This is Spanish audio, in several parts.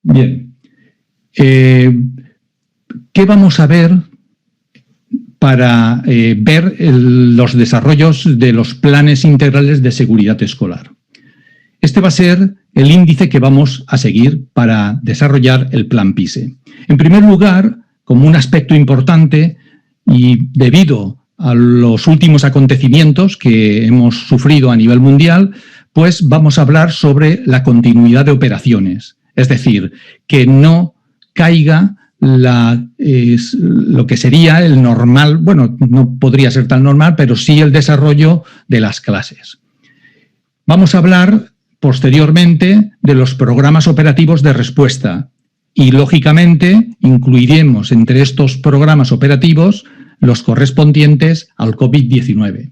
Bien. ¿Qué vamos a ver para ver los desarrollos de los planes integrales de seguridad escolar? Este va a ser el índice que vamos a seguir para desarrollar el plan PISE. En primer lugar, como un aspecto importante y debido a los últimos acontecimientos que hemos sufrido a nivel mundial, pues vamos a hablar sobre la continuidad de operaciones. Es decir, que no caiga lo que sería el normal, bueno, no podría ser tan normal, pero sí el desarrollo de las clases. Vamos a hablar posteriormente de los programas operativos de respuesta y, lógicamente, incluiremos entre estos programas operativos los correspondientes al COVID-19.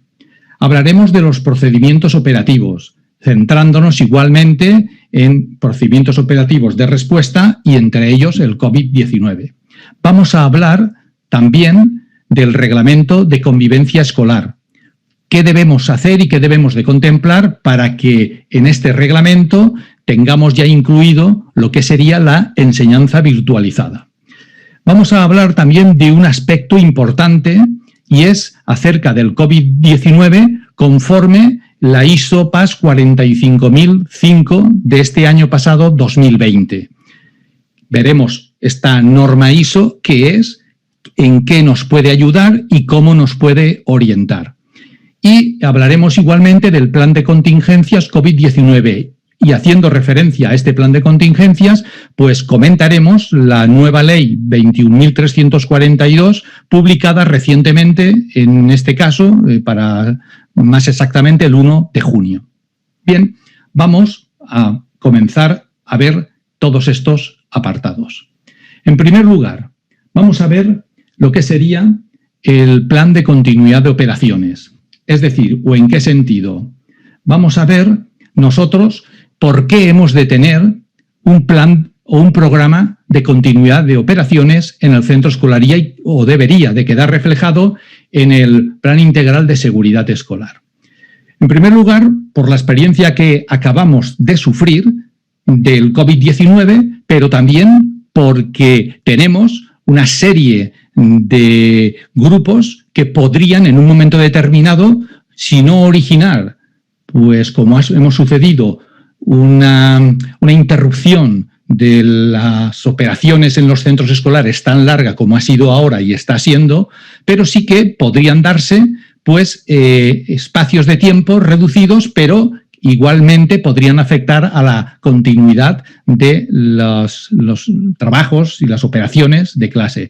Hablaremos de los procedimientos operativos, centrándonos igualmente en procedimientos operativos de respuesta y entre ellos el COVID-19. Vamos a hablar también del reglamento de convivencia escolar. ¿Qué debemos hacer y qué debemos de contemplar para que en este reglamento tengamos ya incluido lo que sería la enseñanza virtualizada? Vamos a hablar también de un aspecto importante y es acerca del COVID-19 conforme la ISO PAS 45005 de este año pasado, 2020. Veremos esta norma ISO, qué es, en qué nos puede ayudar y cómo nos puede orientar. Y hablaremos igualmente del plan de contingencias COVID-19. Y haciendo referencia a este plan de contingencias, pues comentaremos la nueva ley 21.342 publicada recientemente, en este caso, para más exactamente el 1 de junio. Bien, vamos a comenzar a ver todos estos apartados. En primer lugar, vamos a ver lo que sería el plan de continuidad de operaciones. Es decir, ¿o en qué sentido? Vamos a ver nosotros por qué hemos de tener un plan o un programa de continuidad de operaciones en el centro escolar o debería de quedar reflejado en el Plan Integral de Seguridad Escolar. En primer lugar, por la experiencia que acabamos de sufrir del COVID-19, pero también porque tenemos una serie de grupos que podrían en un momento determinado, si no originar, pues como hemos sucedido, una interrupción de las operaciones en los centros escolares tan larga como ha sido ahora y está siendo, pero sí que podrían darse pues espacios de tiempo reducidos, pero igualmente podrían afectar a la continuidad de los trabajos y las operaciones de clase.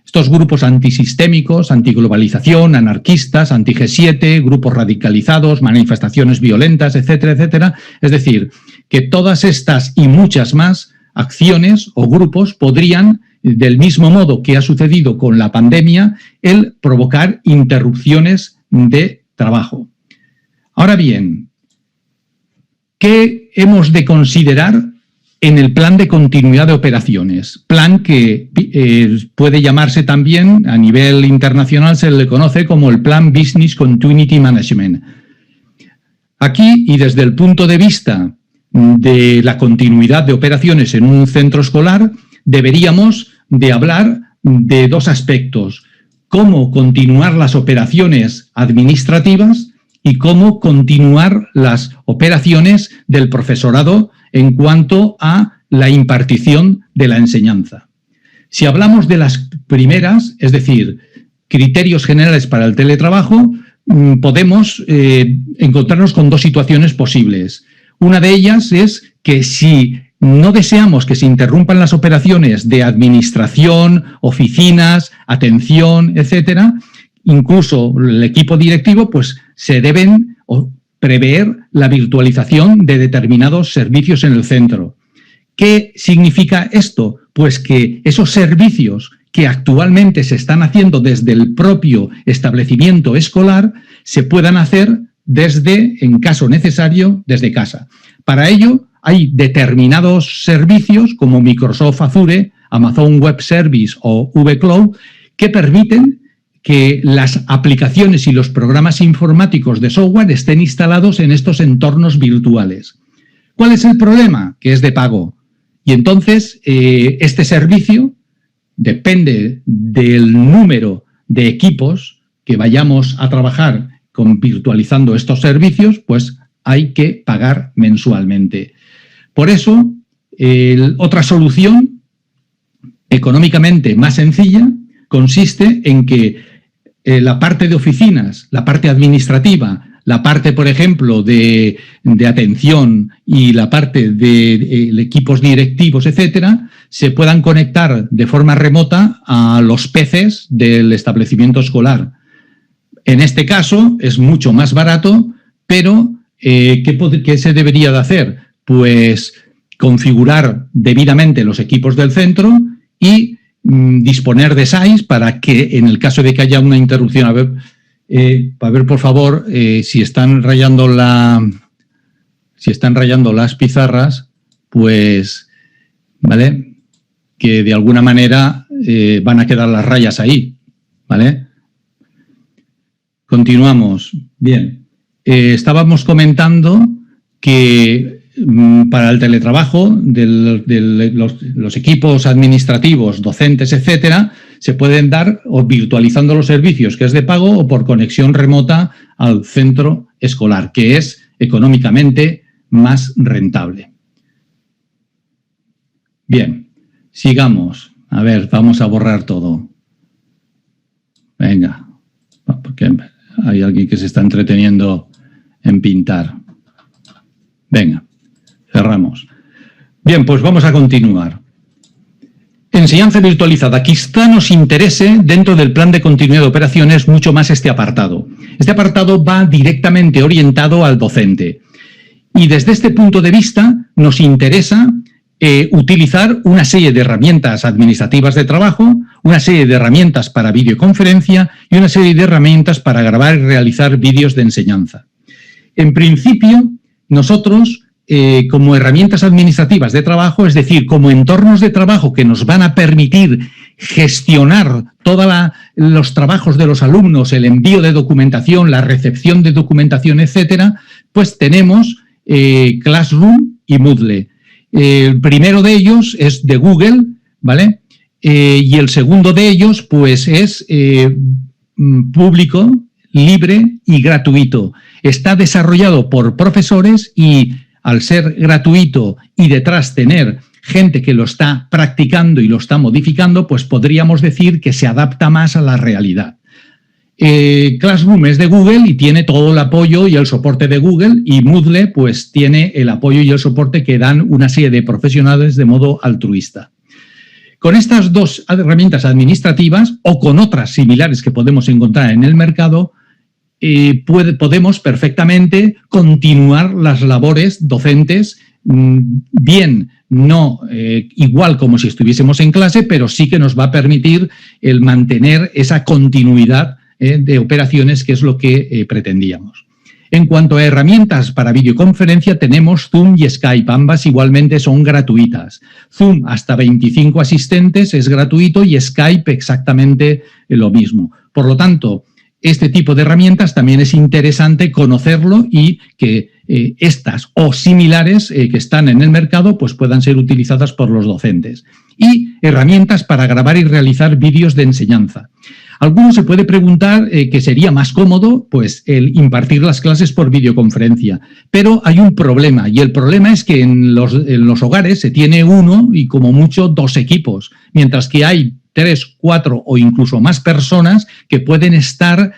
Estos grupos antisistémicos, antiglobalización, anarquistas, anti-G7, grupos radicalizados, manifestaciones violentas, etcétera, etcétera. Es decir, que todas estas y muchas más acciones o grupos podrían, del mismo modo que ha sucedido con la pandemia, el provocar interrupciones de trabajo. Ahora bien, ¿qué hemos de considerar en el plan de continuidad de operaciones? Plan que puede llamarse también, a nivel internacional se le conoce como el Plan Business Continuity Management. Aquí, y desde el punto de vista de la continuidad de operaciones en un centro escolar, deberíamos de hablar de dos aspectos: cómo continuar las operaciones administrativas y cómo continuar las operaciones del profesorado en cuanto a la impartición de la enseñanza. Si hablamos de las primeras, es decir, criterios generales para el teletrabajo, podemos encontrarnos con dos situaciones posibles. Una de ellas es que si no deseamos que se interrumpan las operaciones de administración, oficinas, atención, etcétera, incluso el equipo directivo, pues se deben prever la virtualización de determinados servicios en el centro. ¿Qué significa esto? Pues que esos servicios que actualmente se están haciendo desde el propio establecimiento escolar se puedan hacer desde, en caso necesario, desde casa. Para ello hay determinados servicios como Microsoft Azure, Amazon Web Service o vCloud que permiten que las aplicaciones y los programas informáticos de software estén instalados en estos entornos virtuales. ¿Cuál es el problema? Que es de pago. Y entonces este servicio depende del número de equipos que vayamos a trabajar virtualizando estos servicios, pues hay que pagar mensualmente. Por eso, otra solución económicamente más sencilla consiste en que la parte de oficinas, la parte administrativa, la parte, por ejemplo, de atención y la parte de equipos directivos, etcétera, se puedan conectar de forma remota a los PCs del establecimiento escolar. En este caso es mucho más barato, pero ¿qué se debería de hacer? Pues configurar debidamente los equipos del centro y disponer de SAIs para que en el caso de que haya una interrupción, a ver por favor, si están rayando las pizarras, pues, ¿vale? Que de alguna manera van a quedar las rayas ahí, ¿vale? Continuamos. Bien. Estábamos comentando que para el teletrabajo de los equipos administrativos, docentes, etcétera, se pueden dar o virtualizando los servicios, que es de pago, o por conexión remota al centro escolar, que es económicamente más rentable. Bien, sigamos. A ver, vamos a borrar todo. Venga, porque hay alguien que se está entreteniendo en pintar. Venga, cerramos. Bien, pues vamos a continuar. Enseñanza virtualizada. Quizá nos interese dentro del plan de continuidad de operaciones mucho más este apartado. Este apartado va directamente orientado al docente. Y desde este punto de vista nos interesa utilizar una serie de herramientas administrativas de trabajo, una serie de herramientas para videoconferencia y una serie de herramientas para grabar y realizar vídeos de enseñanza. En principio, nosotros, como herramientas administrativas de trabajo, es decir, como entornos de trabajo que nos van a permitir gestionar todos los trabajos de los alumnos, el envío de documentación, la recepción de documentación, etcétera, pues tenemos Classroom y Moodle. El primero de ellos es de Google, ¿vale? Y el segundo de ellos, pues, es público, libre y gratuito. Está desarrollado por profesores y, al ser gratuito y detrás tener gente que lo está practicando y lo está modificando, pues podríamos decir que se adapta más a la realidad. Classroom es de Google y tiene todo el apoyo y el soporte de Google, y Moodle pues tiene el apoyo y el soporte que dan una serie de profesionales de modo altruista. Con estas dos herramientas administrativas o con otras similares que podemos encontrar en el mercado, podemos perfectamente continuar las labores docentes, bien, no igual como si estuviésemos en clase, pero sí que nos va a permitir el mantener esa continuidad de operaciones, que es lo que pretendíamos. En cuanto a herramientas para videoconferencia, tenemos Zoom y Skype. Ambas igualmente son gratuitas. Zoom hasta 25 asistentes es gratuito y Skype exactamente lo mismo. Por lo tanto, este tipo de herramientas también es interesante conocerlo y que estas o similares que están en el mercado pues puedan ser utilizadas por los docentes. Y herramientas para grabar y realizar vídeos de enseñanza. Alguno se puede preguntar que sería más cómodo pues, el impartir las clases por videoconferencia, pero hay un problema, y el problema es que en los hogares se tiene uno y como mucho 2 equipos, mientras que hay 3, 4 o incluso más personas que pueden estar,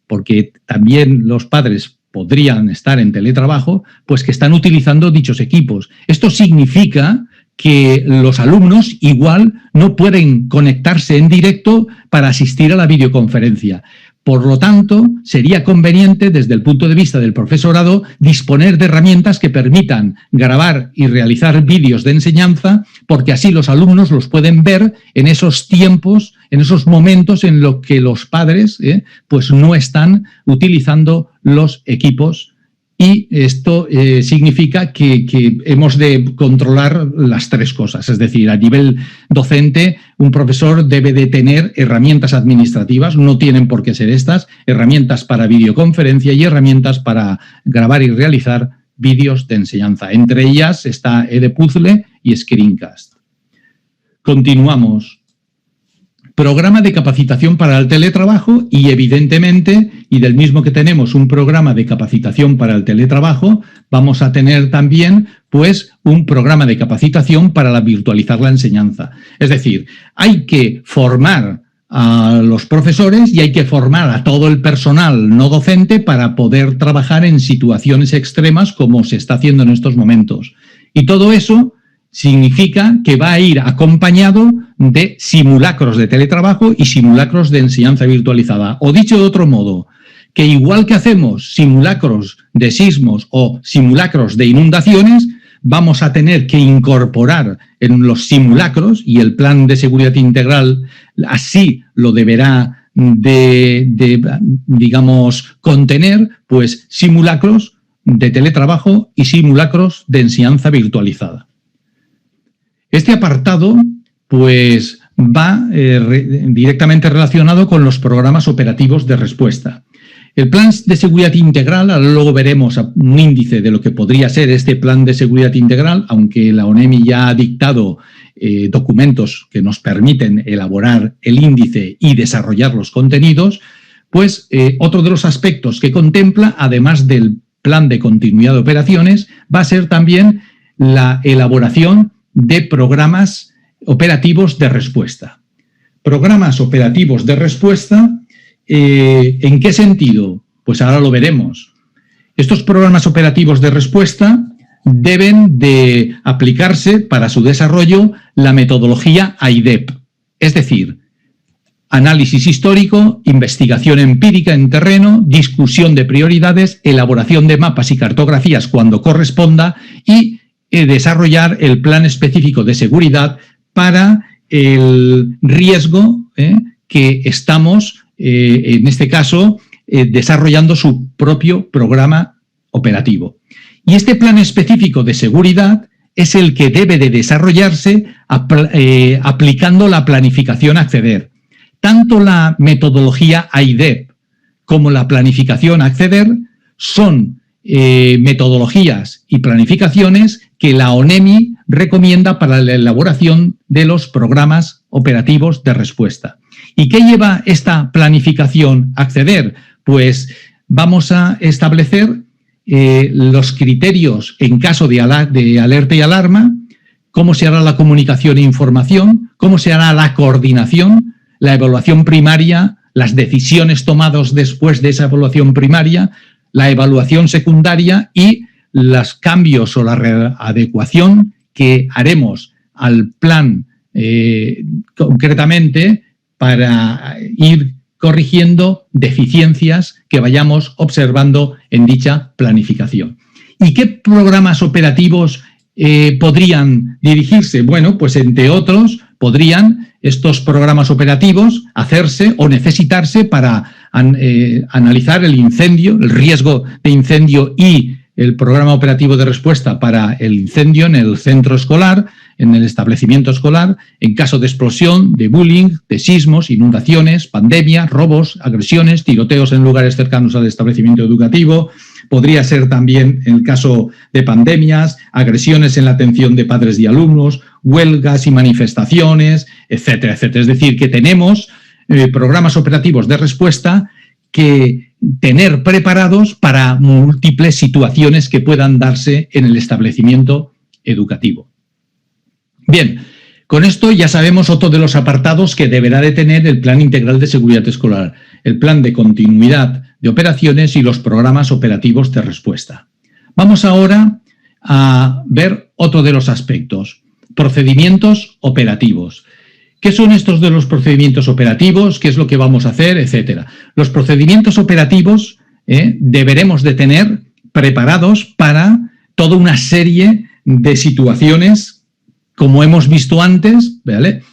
porque también los padres podrían estar en teletrabajo, pues que están utilizando dichos equipos. Esto significa que los alumnos igual no pueden conectarse en directo para asistir a la videoconferencia. Por lo tanto, sería conveniente, desde el punto de vista del profesorado, disponer de herramientas que permitan grabar y realizar vídeos de enseñanza, porque así los alumnos los pueden ver en esos tiempos, en esos momentos en los que los padres pues no están utilizando los equipos. Y esto significa que hemos de controlar las 3 cosas. Es decir, a nivel docente, un profesor debe de tener herramientas administrativas, no tienen por qué ser estas, herramientas para videoconferencia y herramientas para grabar y realizar vídeos de enseñanza. Entre ellas está Edpuzzle y screencast. Continuamos. Programa de capacitación para el teletrabajo y, evidentemente, y del mismo que tenemos un programa de capacitación para el teletrabajo, vamos a tener también, pues, un programa de capacitación para virtualizar la enseñanza. Es decir, hay que formar a los profesores y hay que formar a todo el personal no docente para poder trabajar en situaciones extremas como se está haciendo en estos momentos. Y todo eso significa que va a ir acompañado de simulacros de teletrabajo y simulacros de enseñanza virtualizada. O dicho de otro modo, que igual que hacemos simulacros de sismos o simulacros de inundaciones, vamos a tener que incorporar en los simulacros, y el plan de seguridad integral así lo deberá digamos, contener, pues simulacros de teletrabajo y simulacros de enseñanza virtualizada. Este apartado, pues, va directamente relacionado con los programas operativos de respuesta. El plan de seguridad integral, ahora luego veremos un índice de lo que podría ser este plan de seguridad integral, aunque la ONEMI ya ha dictado documentos que nos permiten elaborar el índice y desarrollar los contenidos, pues otro de los aspectos que contempla, además del plan de continuidad de operaciones, va a ser también la elaboración de programas operativos de respuesta. Programas operativos de respuesta, ¿en qué sentido? Pues ahora lo veremos. Estos programas operativos de respuesta deben de aplicarse para su desarrollo la metodología AIDEP, es decir, análisis histórico, investigación empírica en terreno, discusión de prioridades, elaboración de mapas y cartografías cuando corresponda y desarrollar el plan específico de seguridad para el riesgo que estamos, en este caso, desarrollando su propio programa operativo. Y este plan específico de seguridad es el que debe de desarrollarse aplicando la planificación Acceder. Tanto la metodología AIDEP como la planificación Acceder son metodologías y planificaciones que la ONEMI recomienda para la elaboración de los programas operativos de respuesta. ¿Y qué lleva esta planificación Acceder? Pues vamos a establecer los criterios en caso de alerta y alarma, cómo se hará la comunicación e información, cómo se hará la coordinación, la evaluación primaria, las decisiones tomadas después de esa evaluación primaria, la evaluación secundaria y los cambios o la readecuación que haremos al plan concretamente para ir corrigiendo deficiencias que vayamos observando en dicha planificación. ¿Y qué programas operativos podrían dirigirse? Bueno, pues entre otros podrían estos programas operativos hacerse o necesitarse para analizar el incendio, el riesgo de incendio y el programa operativo de respuesta para el incendio en el centro escolar, en el establecimiento escolar, en caso de explosión, de bullying, de sismos, inundaciones, pandemia, robos, agresiones, tiroteos en lugares cercanos al establecimiento educativo. Podría ser también, en el caso de pandemias, agresiones en la atención de padres y alumnos, huelgas y manifestaciones, etcétera, etcétera. Es decir, que tenemos programas operativos de respuesta que tener preparados para múltiples situaciones que puedan darse en el establecimiento educativo. Bien, con esto ya sabemos otro de los apartados que deberá de tener el Plan Integral de Seguridad Escolar, el Plan de Continuidad de Operaciones y los programas operativos de respuesta. Vamos ahora a ver otro de los aspectos, procedimientos operativos. ¿Qué son estos de los procedimientos operativos? ¿Qué es lo que vamos a hacer? Etcétera. Los procedimientos operativos deberemos de tener preparados para toda una serie de situaciones, como hemos visto antes, ¿vale?,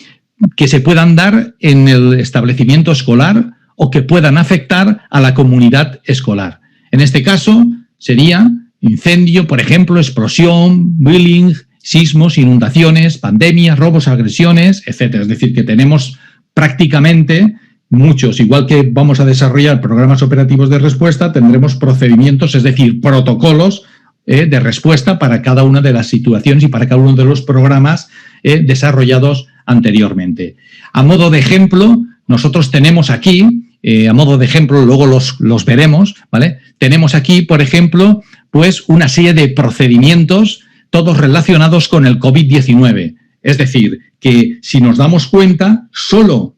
que se puedan dar en el establecimiento escolar o que puedan afectar a la comunidad escolar. En este caso sería incendio, por ejemplo, explosión, bullying, sismos, inundaciones, pandemias, robos, agresiones, etcétera. Es decir, que tenemos prácticamente muchos, igual que vamos a desarrollar programas operativos de respuesta, tendremos procedimientos, es decir, protocolos de respuesta para cada una de las situaciones y para cada uno de los programas desarrollados anteriormente. A modo de ejemplo, nosotros tenemos aquí, a modo de ejemplo, luego los veremos, ¿vale? Tenemos aquí, por ejemplo, pues una serie de procedimientos, todos relacionados con el COVID-19. Es decir, que si nos damos cuenta, solo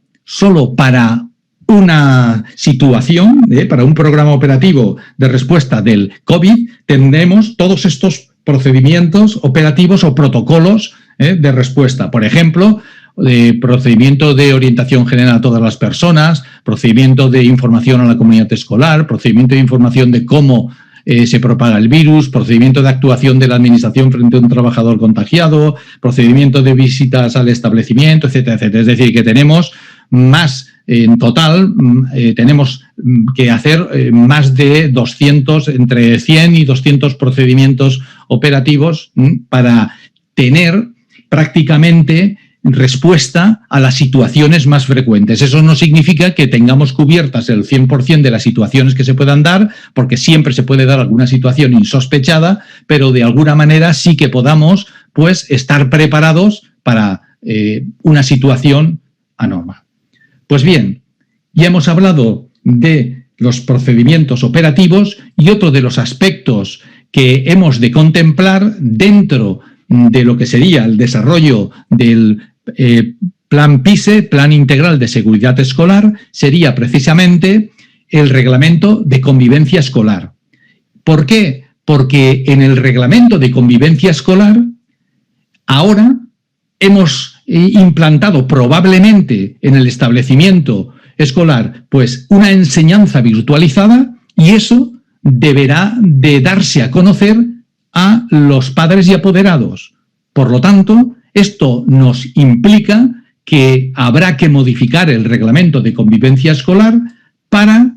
para una situación, para un programa operativo de respuesta del COVID, tendremos todos estos procedimientos operativos o protocolos de respuesta. Por ejemplo, procedimiento de orientación general a todas las personas, procedimiento de información a la comunidad escolar, procedimiento de información de cómo se propaga el virus, procedimiento de actuación de la administración frente a un trabajador contagiado, procedimiento de visitas al establecimiento, etcétera, etcétera. Es decir, que tenemos más, en total, tenemos que hacer más de 200, entre 100 y 200 procedimientos operativos para tener prácticamente respuesta a las situaciones más frecuentes. Eso no significa que tengamos cubiertas el 100% de las situaciones que se puedan dar, porque siempre se puede dar alguna situación insospechada, pero de alguna manera sí que podamos, pues, estar preparados para una situación anormal. Pues bien, ya hemos hablado de los procedimientos operativos y otro de los aspectos que hemos de contemplar dentro de lo que sería el desarrollo del Plan PISE, Plan Integral de Seguridad Escolar, sería precisamente el Reglamento de Convivencia Escolar. ¿Por qué? Porque en el Reglamento de Convivencia Escolar ahora hemos implantado probablemente en el establecimiento escolar pues una enseñanza virtualizada y eso deberá de darse a conocer a los padres y apoderados. Por lo tanto, esto nos implica que habrá que modificar el reglamento de convivencia escolar para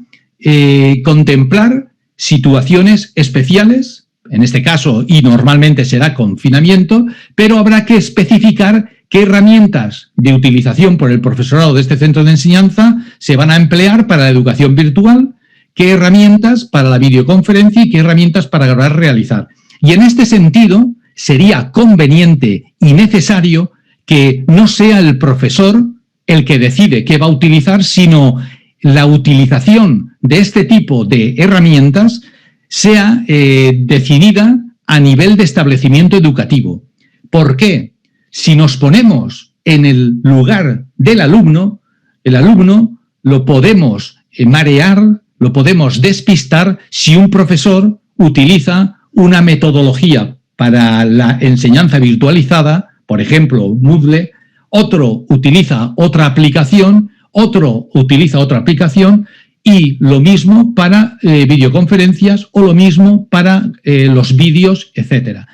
contemplar situaciones especiales, en este caso y normalmente será confinamiento, pero habrá que especificar qué herramientas de utilización por el profesorado de este centro de enseñanza se van a emplear para la educación virtual, qué herramientas para la videoconferencia y qué herramientas para realizar. Y en este sentido sería conveniente y necesario que no sea el profesor el que decide qué va a utilizar, sino la utilización de este tipo de herramientas sea decidida a nivel de establecimiento educativo. ¿Por qué? Si nos ponemos en el lugar del alumno, el alumno lo podemos marear, lo podemos despistar si un profesor utiliza una metodología para la enseñanza virtualizada, por ejemplo, Moodle, otro utiliza otra aplicación, otro utiliza otra aplicación y lo mismo para videoconferencias o lo mismo para los vídeos, etcétera.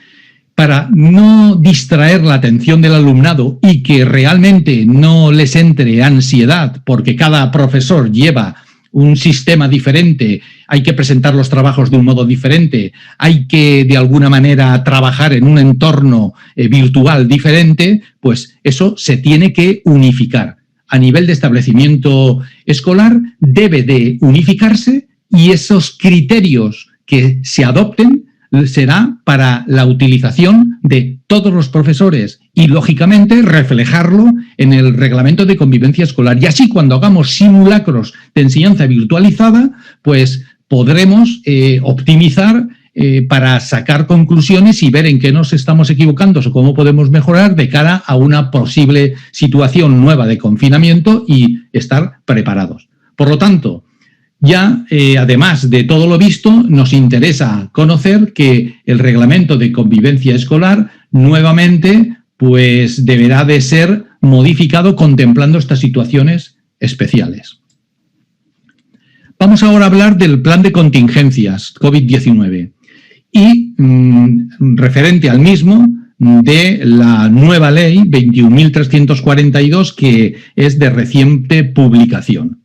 Para no distraer la atención del alumnado y que realmente no les entre ansiedad porque cada profesor lleva un sistema diferente, hay que presentar los trabajos de un modo diferente, hay que de alguna manera trabajar en un entorno virtual diferente, pues eso se tiene que unificar. A nivel de establecimiento escolar debe de unificarse y esos criterios que se adopten será para la utilización de todos los profesores y, lógicamente, reflejarlo en el reglamento de convivencia escolar. Y así, cuando hagamos simulacros de enseñanza virtualizada, pues podremos optimizar para sacar conclusiones y ver en qué nos estamos equivocando o cómo podemos mejorar de cara a una posible situación nueva de confinamiento y estar preparados. Por lo tanto, ya, además de todo lo visto, nos interesa conocer que el reglamento de convivencia escolar nuevamente pues deberá de ser modificado contemplando estas situaciones especiales. Vamos ahora a hablar del plan de contingencias COVID-19 y referente al mismo de la nueva ley 21.342 que es de reciente publicación.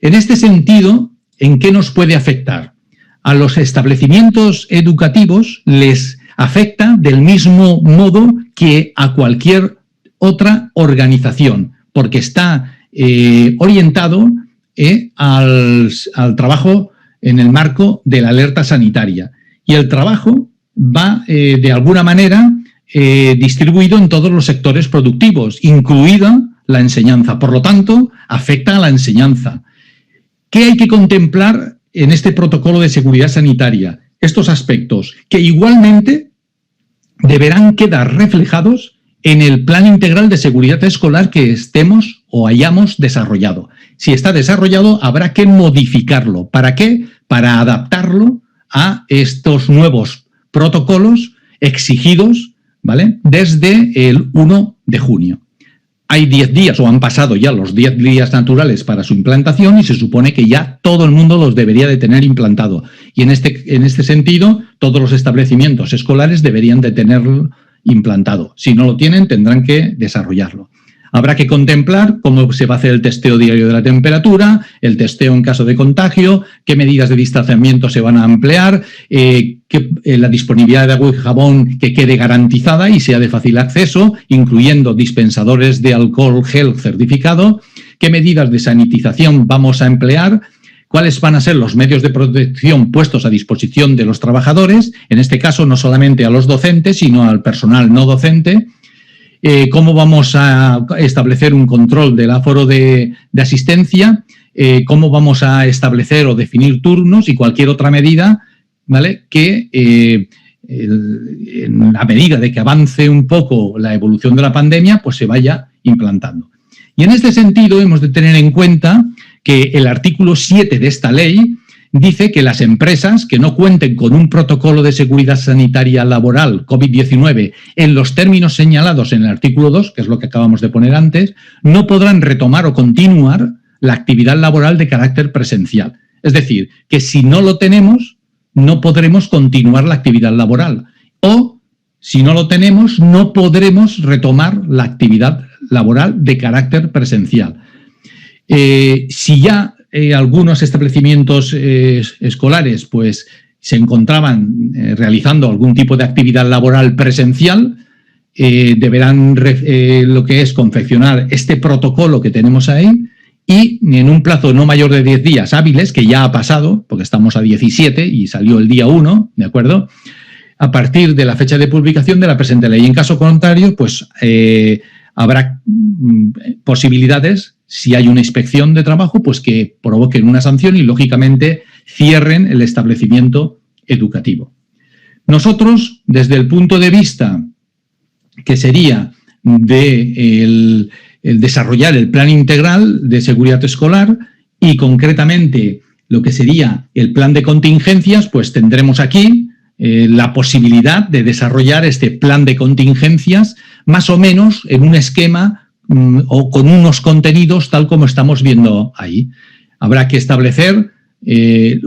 En este sentido, ¿en qué nos puede afectar? A los establecimientos educativos les afecta del mismo modo que a cualquier otra organización, porque está orientado al trabajo en el marco de la alerta sanitaria. Y el trabajo va de alguna manera distribuido en todos los sectores productivos, incluida la enseñanza. Por lo tanto, afecta a la enseñanza. ¿Qué hay que contemplar en este protocolo de seguridad sanitaria? Estos aspectos que igualmente deberán quedar reflejados en el Plan Integral de Seguridad Escolar que estemos o hayamos desarrollado. Si está desarrollado, habrá que modificarlo. ¿Para qué? Para adaptarlo a estos nuevos protocolos exigidos, ¿vale?, desde el 1 de junio. Hay 10 días o han pasado ya los 10 días naturales para su implantación y se supone que ya todo el mundo los debería de tener implantado. Y en este sentido, todos los establecimientos escolares deberían de tenerlo implantado. Si no lo tienen, tendrán que desarrollarlo. Habrá que contemplar cómo se va a hacer el testeo diario de la temperatura, el testeo en caso de contagio, qué medidas de distanciamiento se van a emplear, la disponibilidad de agua y jabón que quede garantizada y sea de fácil acceso, incluyendo dispensadores de alcohol gel certificado, qué medidas de sanitización vamos a emplear, cuáles van a ser los medios de protección puestos a disposición de los trabajadores, en este caso no solamente a los docentes, sino al personal no docente, cómo vamos a establecer un control del aforo de asistencia, cómo vamos a establecer o definir turnos y cualquier otra medida, ¿vale?, que en la medida de que avance un poco la evolución de la pandemia, pues se vaya implantando. Y en este sentido hemos de tener en cuenta que el artículo 7 de esta ley dice que las empresas que no cuenten con un protocolo de seguridad sanitaria laboral COVID-19 en los términos señalados en el artículo 2, que es lo que acabamos de poner antes, no podrán retomar o continuar la actividad laboral de carácter presencial. Es decir, que si no lo tenemos, no podremos continuar la actividad laboral. O, si no lo tenemos, no podremos retomar la actividad laboral de carácter presencial. Si ya algunos establecimientos escolares pues, se encontraban realizando algún tipo de actividad laboral presencial, deberán lo que es confeccionar este protocolo que tenemos ahí y en un plazo no mayor de 10 días hábiles, que ya ha pasado, porque estamos a 17 y salió el día 1, ¿de acuerdo?, a partir de la fecha de publicación de la presente ley. En caso contrario, pues habrá posibilidades, si hay una inspección de trabajo, pues que provoquen una sanción y, lógicamente, cierren el establecimiento educativo. Nosotros, desde el punto de vista que sería de el desarrollar el plan integral de seguridad escolar y, concretamente, lo que sería el plan de contingencias, pues tendremos aquí la posibilidad de desarrollar este plan de contingencias más o menos en un esquema o con unos contenidos tal como estamos viendo ahí. Habrá que establecer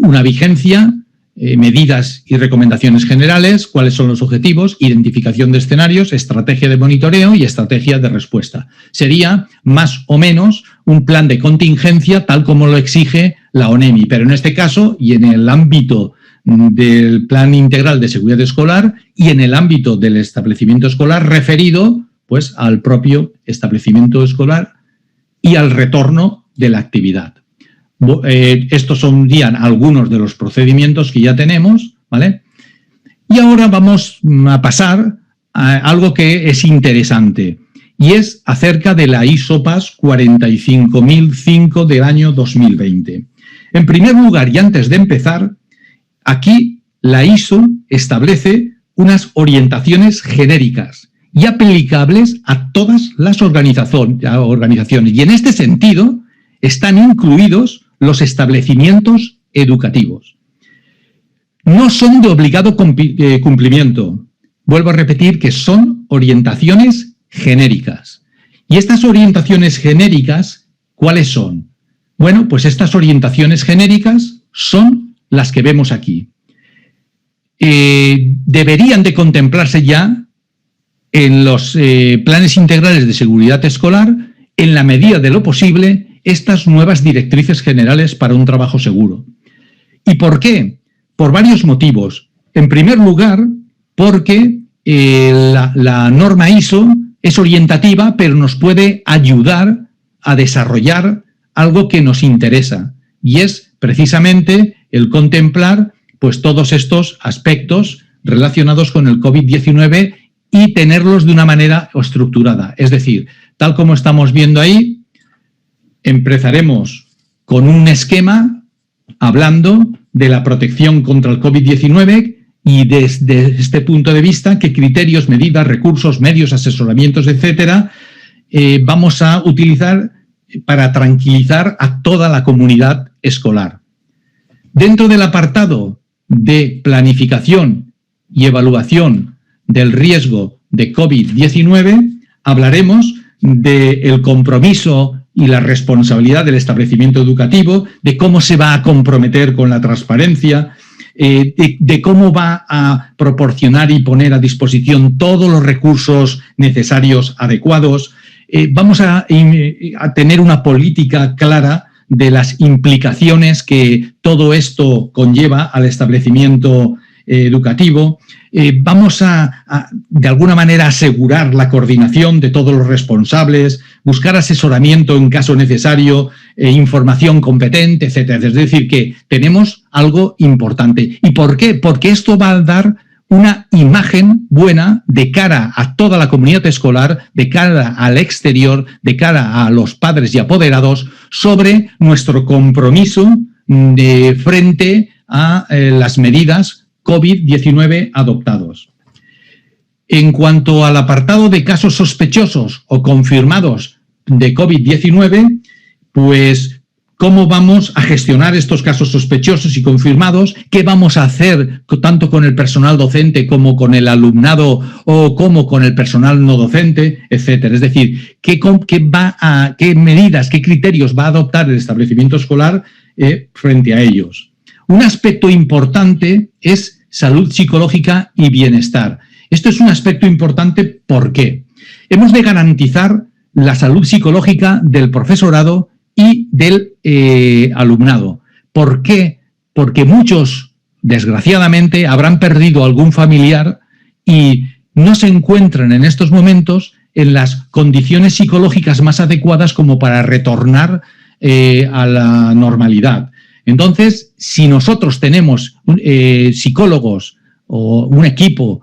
una vigencia, medidas y recomendaciones generales, cuáles son los objetivos, identificación de escenarios, estrategia de monitoreo y estrategia de respuesta. Sería más o menos un plan de contingencia tal como lo exige la ONEMI, pero en este caso y en el ámbito del Plan Integral de Seguridad Escolar y en el ámbito del establecimiento escolar referido pues al propio establecimiento escolar y al retorno de la actividad. Estos serían algunos de los procedimientos que ya tenemos, ¿vale? Y ahora vamos a pasar a algo que es interesante y es acerca de la ISO PAS 45005 del año 2020. En primer lugar, y antes de empezar, aquí la ISO establece unas orientaciones genéricas y aplicables a todas las organizaciones. Y en este sentido están incluidos los establecimientos educativos. No son de obligado cumplimiento. Vuelvo a repetir que son orientaciones genéricas. ¿Y estas orientaciones genéricas cuáles son? Bueno, pues estas orientaciones genéricas son las que vemos aquí. Deberían de contemplarse ya en los planes integrales de seguridad escolar, en la medida de lo posible, estas nuevas directrices generales para un trabajo seguro. ¿Y por qué? Por varios motivos. En primer lugar, porque la norma ISO es orientativa, pero nos puede ayudar a desarrollar algo que nos interesa, y es precisamente el contemplar pues, todos estos aspectos relacionados con el COVID-19 y tenerlos de una manera estructurada. Es decir, tal como estamos viendo ahí, empezaremos con un esquema hablando de la protección contra el COVID-19 y desde este punto de vista qué criterios, medidas, recursos, medios, asesoramientos, etcétera, vamos a utilizar para tranquilizar a toda la comunidad escolar. Dentro del apartado de planificación y evaluación del riesgo de COVID-19, hablaremos del compromiso y la responsabilidad del establecimiento educativo, de cómo se va a comprometer con la transparencia, de cómo va a proporcionar y poner a disposición todos los recursos necesarios adecuados. Vamos a tener una política clara de las implicaciones que todo esto conlleva al establecimiento educativo. Vamos a, de alguna manera, asegurar la coordinación de todos los responsables, buscar asesoramiento en caso necesario, información competente, etcétera. Es decir, que tenemos algo importante. ¿Y por qué? Porque esto va a dar una imagen buena de cara a toda la comunidad escolar, de cara al exterior, de cara a los padres y apoderados, sobre nuestro compromiso de frente a las medidas COVID-19 adoptados. En cuanto al apartado de casos sospechosos o confirmados de COVID-19, pues cómo vamos a gestionar estos casos sospechosos y confirmados, qué vamos a hacer tanto con el personal docente como con el alumnado o como con el personal no docente, etcétera. Es decir, qué medidas, qué criterios va a adoptar el establecimiento escolar frente a ellos. Un aspecto importante es salud psicológica y bienestar. Esto es un aspecto importante, ¿por qué? Hemos de garantizar la salud psicológica del profesorado y del alumnado. ¿Por qué? Porque muchos, desgraciadamente, habrán perdido algún familiar y no se encuentran en estos momentos en las condiciones psicológicas más adecuadas como para retornar a la normalidad. Entonces, si nosotros tenemos psicólogos o un equipo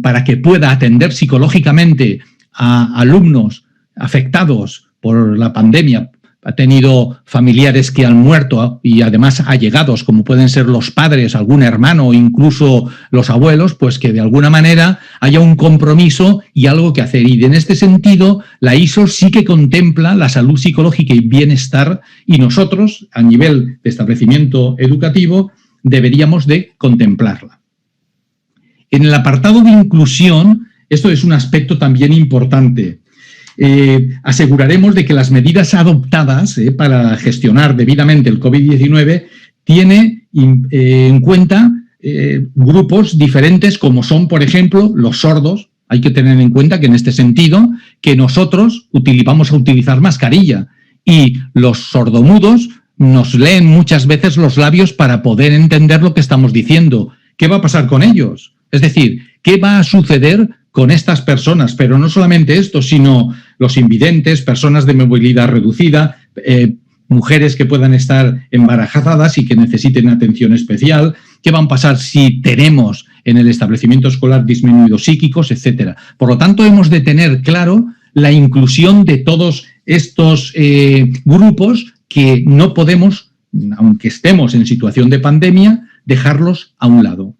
para que pueda atender psicológicamente a alumnos afectados por la pandemia, ha tenido familiares que han muerto y además allegados, como pueden ser los padres, algún hermano o incluso los abuelos, pues que de alguna manera haya un compromiso y algo que hacer. Y en este sentido, la ISO sí que contempla la salud psicológica y bienestar y nosotros, a nivel de establecimiento educativo, deberíamos de contemplarla. En el apartado de inclusión, esto es un aspecto también importante. Aseguraremos de que las medidas adoptadas para gestionar debidamente el COVID-19 tiene en cuenta grupos diferentes como son, por ejemplo, los sordos. Hay que tener en cuenta que en este sentido que nosotros vamos a utilizar mascarilla y los sordomudos nos leen muchas veces los labios para poder entender lo que estamos diciendo. ¿Qué va a pasar con ellos? Es decir, ¿qué va a suceder con estas personas? Pero no solamente esto, sino los invidentes, personas de movilidad reducida, mujeres que puedan estar embarazadas y que necesiten atención especial. ¿Qué va a pasar si tenemos en el establecimiento escolar disminuidos psíquicos, etcétera? Por lo tanto, hemos de tener claro la inclusión de todos estos grupos que no podemos, aunque estemos en situación de pandemia, dejarlos a un lado.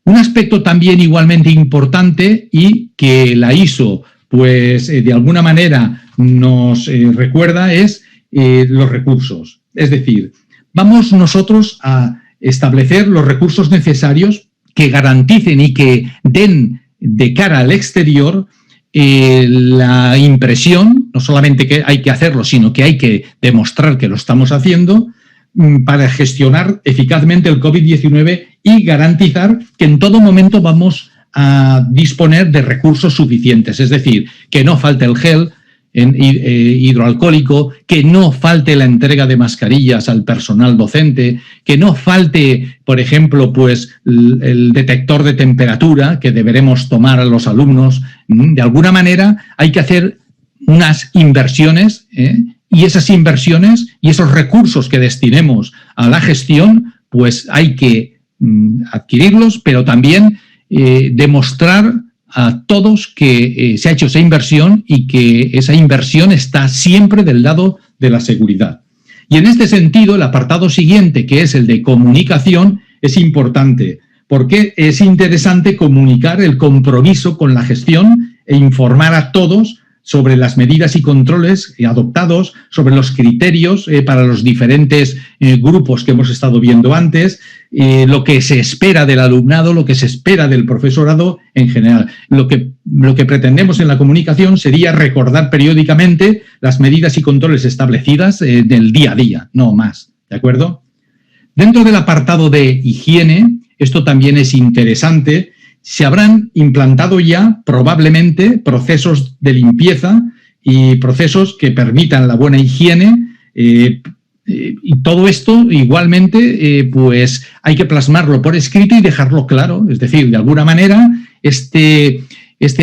Un aspecto también igualmente importante y que la ISO, pues de alguna manera nos recuerda es los recursos. Es decir, vamos nosotros a establecer los recursos necesarios que garanticen y que den de cara al exterior la impresión, no solamente que hay que hacerlo, sino que hay que demostrar que lo estamos haciendo para gestionar eficazmente el COVID-19 y garantizar que en todo momento vamos a disponer de recursos suficientes. Es decir, que no falte el gel hidroalcohólico, que no falte la entrega de mascarillas al personal docente, que no falte, por ejemplo, pues el detector de temperatura que deberemos tomar a los alumnos. De alguna manera hay que hacer unas inversiones, y esas inversiones y esos recursos que destinemos a la gestión, pues hay que adquirirlos, pero también demostrar a todos que se ha hecho esa inversión y que esa inversión está siempre del lado de la seguridad. Y en este sentido, el apartado siguiente, que es el de comunicación, es importante, porque es interesante comunicar el compromiso con la gestión e informar a todos sobre las medidas y controles adoptados, sobre los criterios para los diferentes grupos que hemos estado viendo antes, lo que se espera del alumnado, lo que se espera del profesorado en general. Lo que pretendemos en la comunicación sería recordar periódicamente las medidas y controles establecidas del día a día, no más, ¿de acuerdo? Dentro del apartado de higiene, esto también es interesante. Se habrán implantado ya probablemente procesos de limpieza y procesos que permitan la buena higiene y todo esto igualmente pues hay que plasmarlo por escrito y dejarlo claro. Es decir, de alguna manera este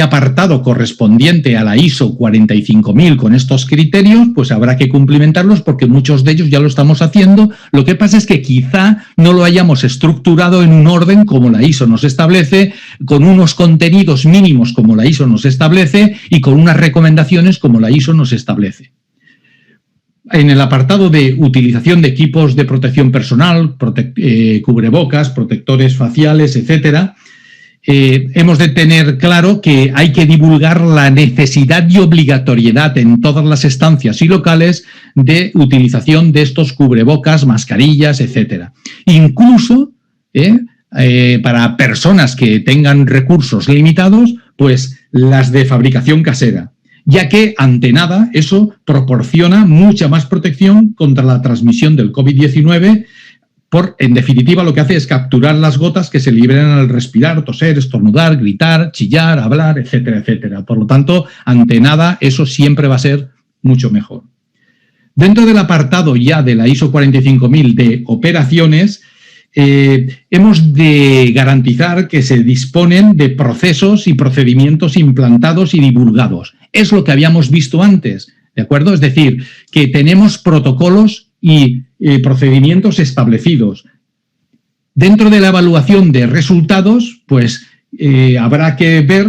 apartado correspondiente a la ISO 45000 con estos criterios, pues habrá que cumplimentarlos porque muchos de ellos ya lo estamos haciendo. Lo que pasa es que quizá no lo hayamos estructurado en un orden como la ISO nos establece, con unos contenidos mínimos como la ISO nos establece y con unas recomendaciones como la ISO nos establece. En el apartado de utilización de equipos de protección personal, cubrebocas, protectores faciales, etcétera, hemos de tener claro que hay que divulgar la necesidad y obligatoriedad en todas las estancias y locales de utilización de estos cubrebocas, mascarillas, etcétera. Incluso para personas que tengan recursos limitados, pues las de fabricación casera, ya que ante nada eso proporciona mucha más protección contra la transmisión del COVID-19. En definitiva, lo que hace es capturar las gotas que se liberan al respirar, toser, estornudar, gritar, chillar, hablar, etcétera, etcétera. Por lo tanto, ante nada, eso siempre va a ser mucho mejor. Dentro del apartado ya de la ISO 45000 de operaciones, hemos de garantizar que se disponen de procesos y procedimientos implantados y divulgados. Es lo que habíamos visto antes, ¿de acuerdo? Es decir, que tenemos protocolos y procedimientos establecidos. Dentro de la evaluación de resultados, pues habrá que ver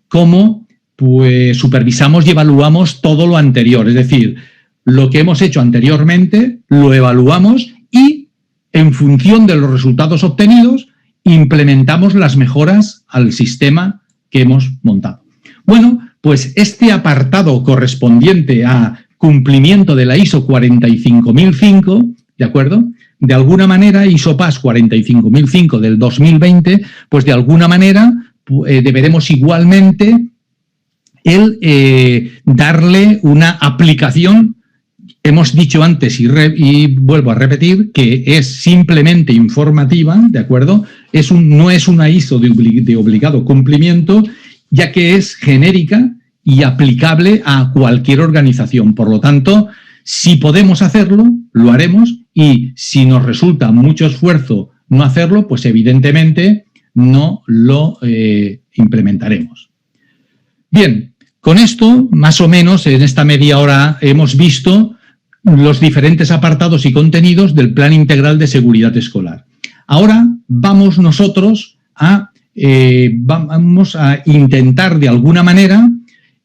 cómo pues, supervisamos y evaluamos todo lo anterior. Es decir, lo que hemos hecho anteriormente lo evaluamos y en función de los resultados obtenidos implementamos las mejoras al sistema que hemos montado. Bueno, pues este apartado correspondiente a cumplimiento de la ISO 45005, ¿de acuerdo? De alguna manera, ISO PAS 45005 del 2020, pues de alguna manera deberemos igualmente darle una aplicación. Hemos dicho antes y vuelvo a repetir que es simplemente informativa, ¿de acuerdo? No es una ISO de obligado cumplimiento, ya que es genérica y aplicable a cualquier organización. Por lo tanto, si podemos hacerlo, lo haremos, y si nos resulta mucho esfuerzo no hacerlo, pues evidentemente no lo implementaremos. Bien, con esto, más o menos, en esta media hora hemos visto los diferentes apartados y contenidos del Plan Integral de Seguridad Escolar. Ahora vamos nosotros a intentar de alguna manera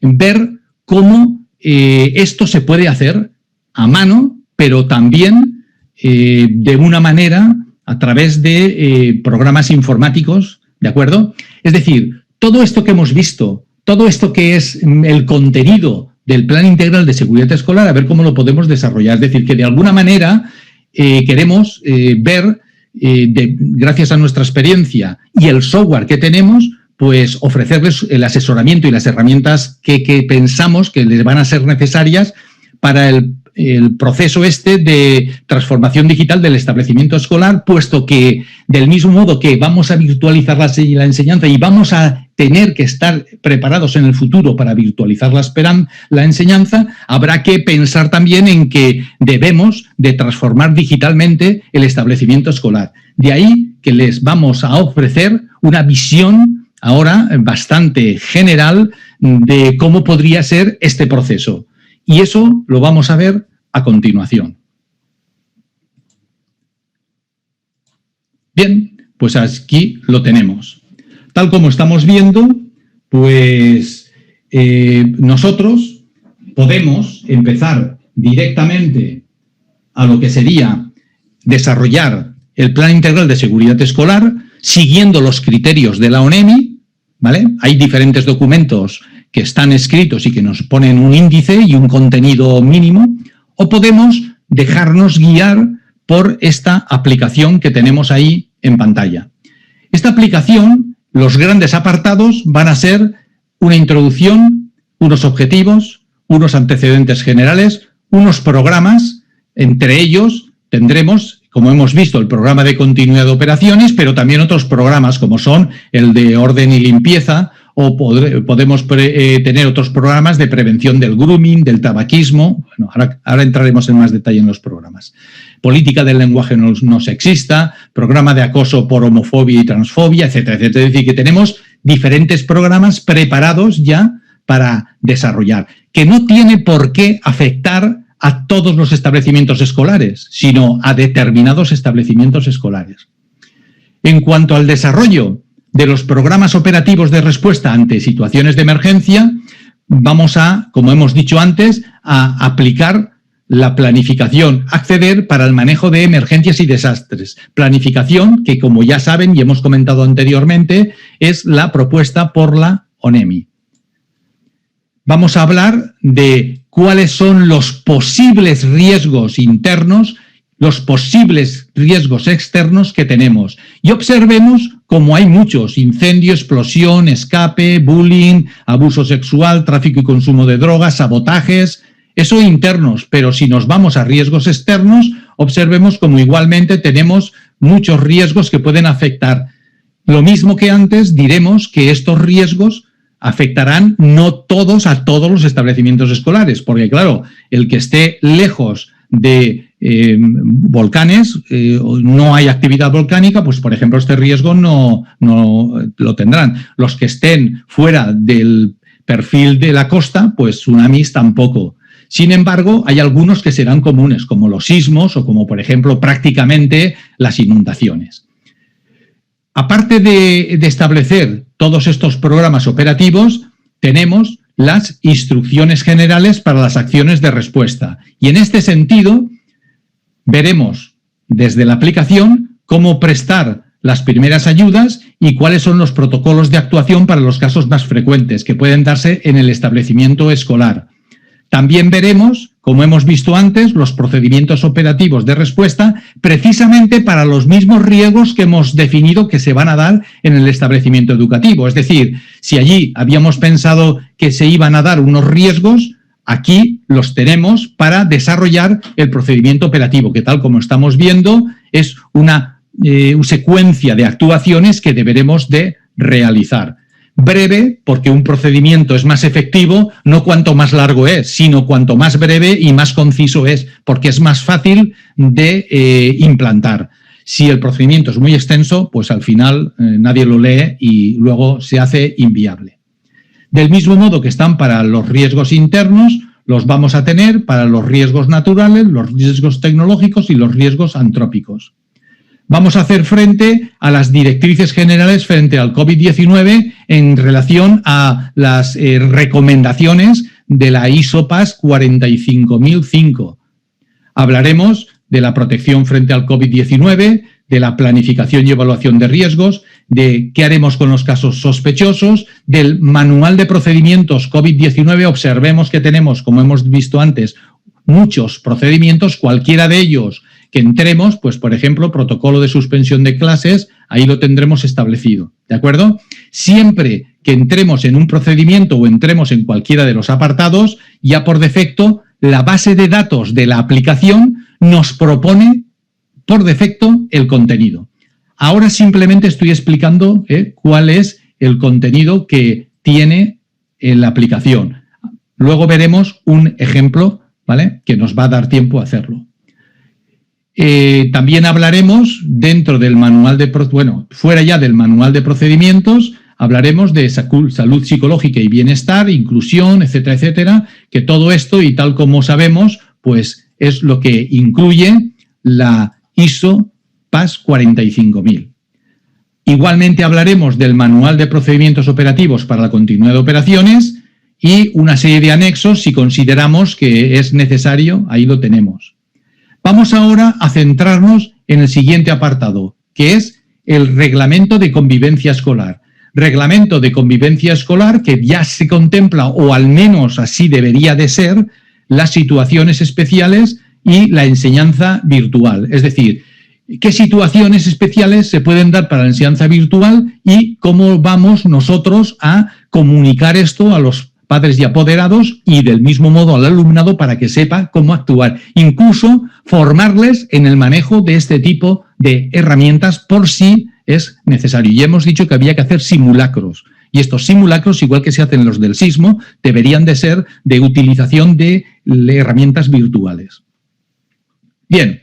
ver cómo esto se puede hacer a mano, pero también de una manera a través de programas informáticos, ¿de acuerdo? Es decir, todo esto que hemos visto, todo esto que es el contenido del Plan Integral de Seguridad Escolar, a ver cómo lo podemos desarrollar. Es decir, que de alguna manera queremos ver, gracias a nuestra experiencia y el software que tenemos, pues ofrecerles el asesoramiento y las herramientas que pensamos que les van a ser necesarias para el proceso de transformación digital del establecimiento escolar, puesto que del mismo modo que vamos a virtualizar la enseñanza y vamos a tener que estar preparados en el futuro para virtualizar la enseñanza, habrá que pensar también en que debemos de transformar digitalmente el establecimiento escolar. De ahí que les vamos a ofrecer una visión ahora bastante general de cómo podría ser este proceso. Y eso lo vamos a ver a continuación. Bien, Pues aquí lo tenemos. Tal como estamos viendo, pues nosotros podemos empezar directamente a lo que sería desarrollar el Plan Integral de Seguridad Escolar siguiendo los criterios de la ONEMI, ¿vale? Hay diferentes documentos que están escritos y que nos ponen un índice y un contenido mínimo, o podemos dejarnos guiar por esta aplicación que tenemos ahí en pantalla. Esta aplicación, los grandes apartados van a ser una introducción, unos objetivos, unos antecedentes generales, unos programas. Entre ellos tendremos, como hemos visto, el programa de continuidad de operaciones, pero también otros programas como son el de orden y limpieza, o podemos tener otros programas de prevención del grooming, del tabaquismo. Bueno, ahora entraremos en más detalle en los programas. Política del lenguaje no sexista, programa de acoso por homofobia y transfobia, etcétera, etcétera. Es decir, que tenemos diferentes programas preparados ya para desarrollar, que no tiene por qué afectar a todos los establecimientos escolares, sino a determinados establecimientos escolares. En cuanto al desarrollo de los programas operativos de respuesta ante situaciones de emergencia, vamos a, como hemos dicho antes, a aplicar la planificación ACCEDER para el manejo de emergencias y desastres. Planificación que, como ya saben y hemos comentado anteriormente, es la propuesta por la ONEMI. Vamos a hablar de cuáles son los posibles riesgos internos, los posibles riesgos externos que tenemos. Y observemos cómo hay muchos: incendio, explosión, escape, bullying, abuso sexual, tráfico y consumo de drogas, sabotajes. Eso internos, pero si nos vamos a riesgos externos, observemos cómo igualmente tenemos muchos riesgos que pueden afectar. Lo mismo que antes, diremos que estos riesgos afectarán no todos a todos los establecimientos escolares, porque claro, el que esté lejos de volcanes, no hay actividad volcánica, pues por ejemplo este riesgo no lo tendrán. Los que estén fuera del perfil de la costa, pues tsunamis tampoco. Sin embargo, hay algunos que serán comunes, como los sismos o como por ejemplo prácticamente las inundaciones. Aparte de establecer todos estos programas operativos, tenemos las instrucciones generales para las acciones de respuesta. Y en este sentido, veremos desde la aplicación cómo prestar las primeras ayudas y cuáles son los protocolos de actuación para los casos más frecuentes que pueden darse en el establecimiento escolar. También veremos, como hemos visto antes, los procedimientos operativos de respuesta precisamente para los mismos riesgos que hemos definido que se van a dar en el establecimiento educativo. Es decir, si allí habíamos pensado que se iban a dar unos riesgos, aquí los tenemos para desarrollar el procedimiento operativo, que tal como estamos viendo es una secuencia de actuaciones que deberemos de realizar. Breve, porque un procedimiento es más efectivo no cuanto más largo es, sino cuanto más breve y más conciso es, porque es más fácil de implantar. Si el procedimiento es muy extenso, pues al final nadie lo lee y luego se hace inviable. Del mismo modo que están para los riesgos internos, los vamos a tener para los riesgos naturales, los riesgos tecnológicos y los riesgos antrópicos. Vamos a hacer frente a las directrices generales frente al COVID-19 en relación a las recomendaciones de la ISO PAS 45005. Hablaremos de la protección frente al COVID-19, de la planificación y evaluación de riesgos, de qué haremos con los casos sospechosos, del manual de procedimientos COVID-19. Observemos que tenemos, como hemos visto antes, muchos procedimientos, cualquiera de ellos que entremos, pues por ejemplo, protocolo de suspensión de clases, ahí lo tendremos establecido, ¿de acuerdo? Siempre que entremos en un procedimiento o entremos en cualquiera de los apartados, ya por defecto, la base de datos de la aplicación nos propone por defecto el contenido. Ahora simplemente estoy explicando cuál es el contenido que tiene la aplicación. Luego veremos un ejemplo, ¿vale?, que nos va a dar tiempo a hacerlo. También hablaremos dentro del manual de, fuera ya del manual de procedimientos, hablaremos de salud psicológica y bienestar, inclusión, etcétera, etcétera, que todo esto, y tal como sabemos, pues es lo que incluye la ISO PAS 45000. Igualmente hablaremos del manual de procedimientos operativos para la continuidad de operaciones y una serie de anexos si consideramos que es necesario, ahí lo tenemos. Vamos ahora a centrarnos en el siguiente apartado, que es el reglamento de convivencia escolar. Reglamento de convivencia escolar que ya se contempla, o al menos así debería de ser, las situaciones especiales y la enseñanza virtual. Es decir, qué situaciones especiales se pueden dar para la enseñanza virtual y cómo vamos nosotros a comunicar esto a los padres y apoderados y del mismo modo al alumnado para que sepa cómo actuar. Incluso formarles en el manejo de este tipo de herramientas por si es necesario. Y hemos dicho que había que hacer simulacros. Y estos simulacros, igual que se hacen los del sismo, deberían de ser de utilización de herramientas virtuales. Bien,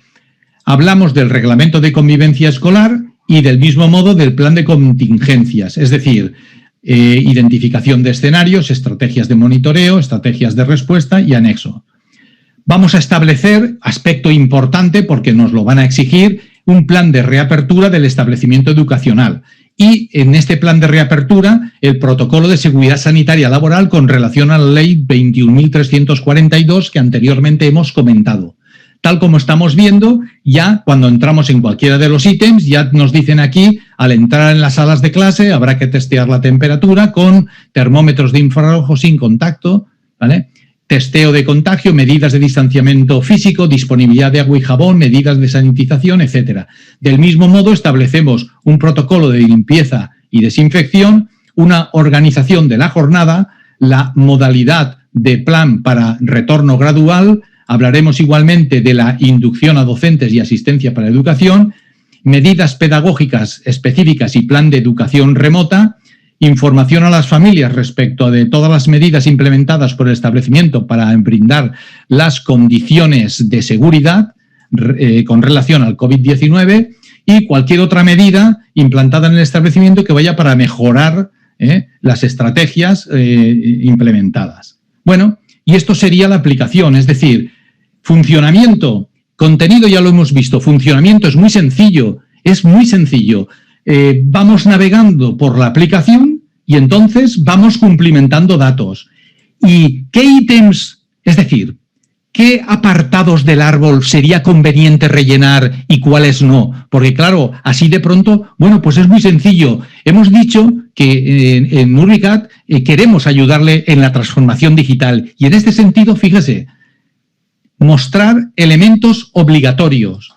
hablamos del reglamento de convivencia escolar y del mismo modo del plan de contingencias, es decir, identificación de escenarios, estrategias de monitoreo, estrategias de respuesta y anexo. Vamos a establecer, aspecto importante porque nos lo van a exigir, un plan de reapertura del establecimiento educacional y en este plan de reapertura el protocolo de seguridad sanitaria laboral con relación a la ley 21.342 que anteriormente hemos comentado. Tal como estamos viendo, ya cuando entramos en cualquiera de los ítems, ya nos dicen aquí, al entrar en las salas de clase habrá que testear la temperatura con termómetros de infrarrojo sin contacto, ¿vale? Testeo de contagio, medidas de distanciamiento físico, disponibilidad de agua y jabón, medidas de sanitización, etc. Del mismo modo, establecemos un protocolo de limpieza y desinfección, una organización de la jornada, la modalidad de plan para retorno gradual. Hablaremos igualmente de la inducción a docentes y asistencia para educación, medidas pedagógicas específicas y plan de educación remota, información a las familias respecto de todas las medidas implementadas por el establecimiento para brindar las condiciones de seguridad con relación al COVID-19 y cualquier otra medida implantada en el establecimiento que vaya para mejorar las estrategias implementadas. Bueno, y esto sería la aplicación, es decir, funcionamiento, contenido ya lo hemos visto, funcionamiento es muy sencillo, vamos navegando por la aplicación y entonces vamos cumplimentando datos. ¿Y qué ítems, es decir, qué apartados del árbol sería conveniente rellenar y cuáles no? Porque claro, así de pronto, bueno, pues es muy sencillo. Hemos dicho que en Urbicat queremos ayudarle en la transformación digital y en este sentido, fíjese, mostrar elementos obligatorios.